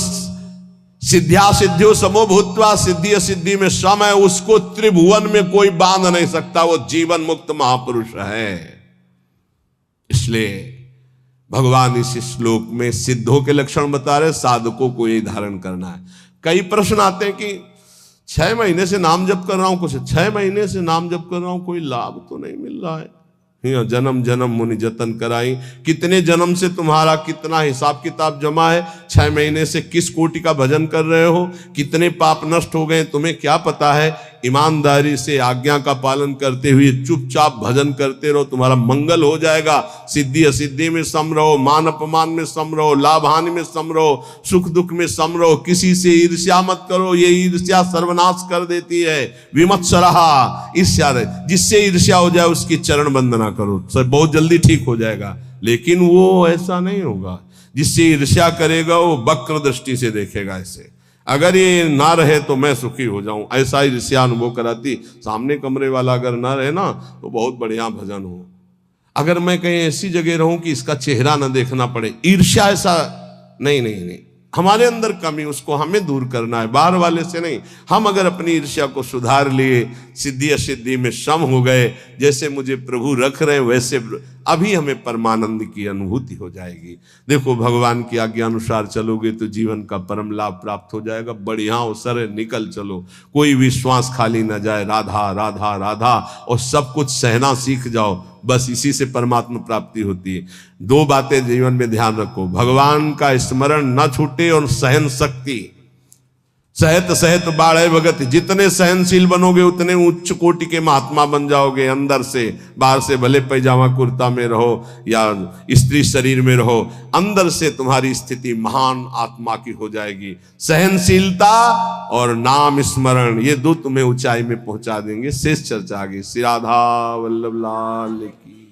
सिद्ध्या सिद्धियों समो भूत्वा, सिद्धि असिद्धि में सम है, उसको त्रिभुवन में कोई बांध नहीं सकता। वो जीवन मुक्त महापुरुष है। इसलिए भगवान इस श्लोक में सिद्धों के लक्षण बता रहे, साधकों को ये धारण करना है। कई प्रश्न आते हैं कि 6 महीने से नाम जप कर रहा हूं, कुछ 6 महीने से नाम जप कर रहा हूं, कोई लाभ तो नहीं मिल रहा है। जन्म जन्म मुनि जतन कराई। कितने जन्म से तुम्हारा कितना हिसाब किताब जमा है? 6 महीने से किस कोटि का भजन कर रहे हो? कितने पाप नष्ट हो गए तुम्हें क्या पता है? ईमानदारी से आज्ञा का पालन करते हुए चुपचाप भजन करते रहो, तुम्हारा मंगल हो जाएगा। सिद्धि असिद्धि में सम रहो, मान अपमान में सम रहो, लाभ हानि में सम रहो, सुख दुख में सम रहो। किसी से ईर्ष्या मत करो, ये ईर्ष्या सर्वनाश कर देती है। विमत्सरहा, ईर्ष्या जिससे ईर्ष्या हो जाए उसकी चरण वंदना करो, सर बहुत जल्दी ठीक हो जाएगा। लेकिन वो ऐसा नहीं होगा। जिससे ईर्ष्या करेगा वो वक्र दृष्टि से देखेगा ऐसे। अगर ये ना रहे तो मैं सुखी हो जाऊं, ऐसा ईर्ष्या अनुभव कराती। सामने कमरे वाला अगर ना रहे ना तो बहुत बढ़िया भजन हो। अगर मैं कहीं ऐसी जगह रहूं कि इसका चेहरा ना देखना पड़े, ईर्ष्या ऐसा नहीं, हमारे अंदर कमी, उसको हमें दूर करना है, बाहर वाले से नहीं। हम अगर अपनी ईर्ष्या को सुधार लिए, सिद्धि असिद्धि में सम हो गए, जैसे मुझे प्रभु रख रहे हैं वैसे अभी हमें परमानंद की अनुभूति हो जाएगी। देखो भगवान की आज्ञा अनुसार चलोगे तो जीवन का परम लाभ प्राप्त हो जाएगा। बढ़िया अवसर निकल चलो, कोई विश्वास खाली न जाए। राधा राधा राधा और सब कुछ सहना सीख जाओ, बस इसी से परमात्मा प्राप्ति होती है। 2 बातें जीवन में ध्यान रखो, भगवान का स्मरण न छूटे और सहन शक्ति। सहत सहत बाढ़े भगत, जितने सहनशील बनोगे उतने उच्च कोटि के महात्मा बन जाओगे। अंदर से, बाहर से भले पैजामा कुर्ता में रहो या स्त्री शरीर में रहो, अंदर से तुम्हारी स्थिति महान आत्मा की हो जाएगी। सहनशीलता और नाम स्मरण, ये 2 तुम्हें ऊंचाई में पहुंचा देंगे। शेष चर्चा आगे। श्री राधा वल्लभ लाल की।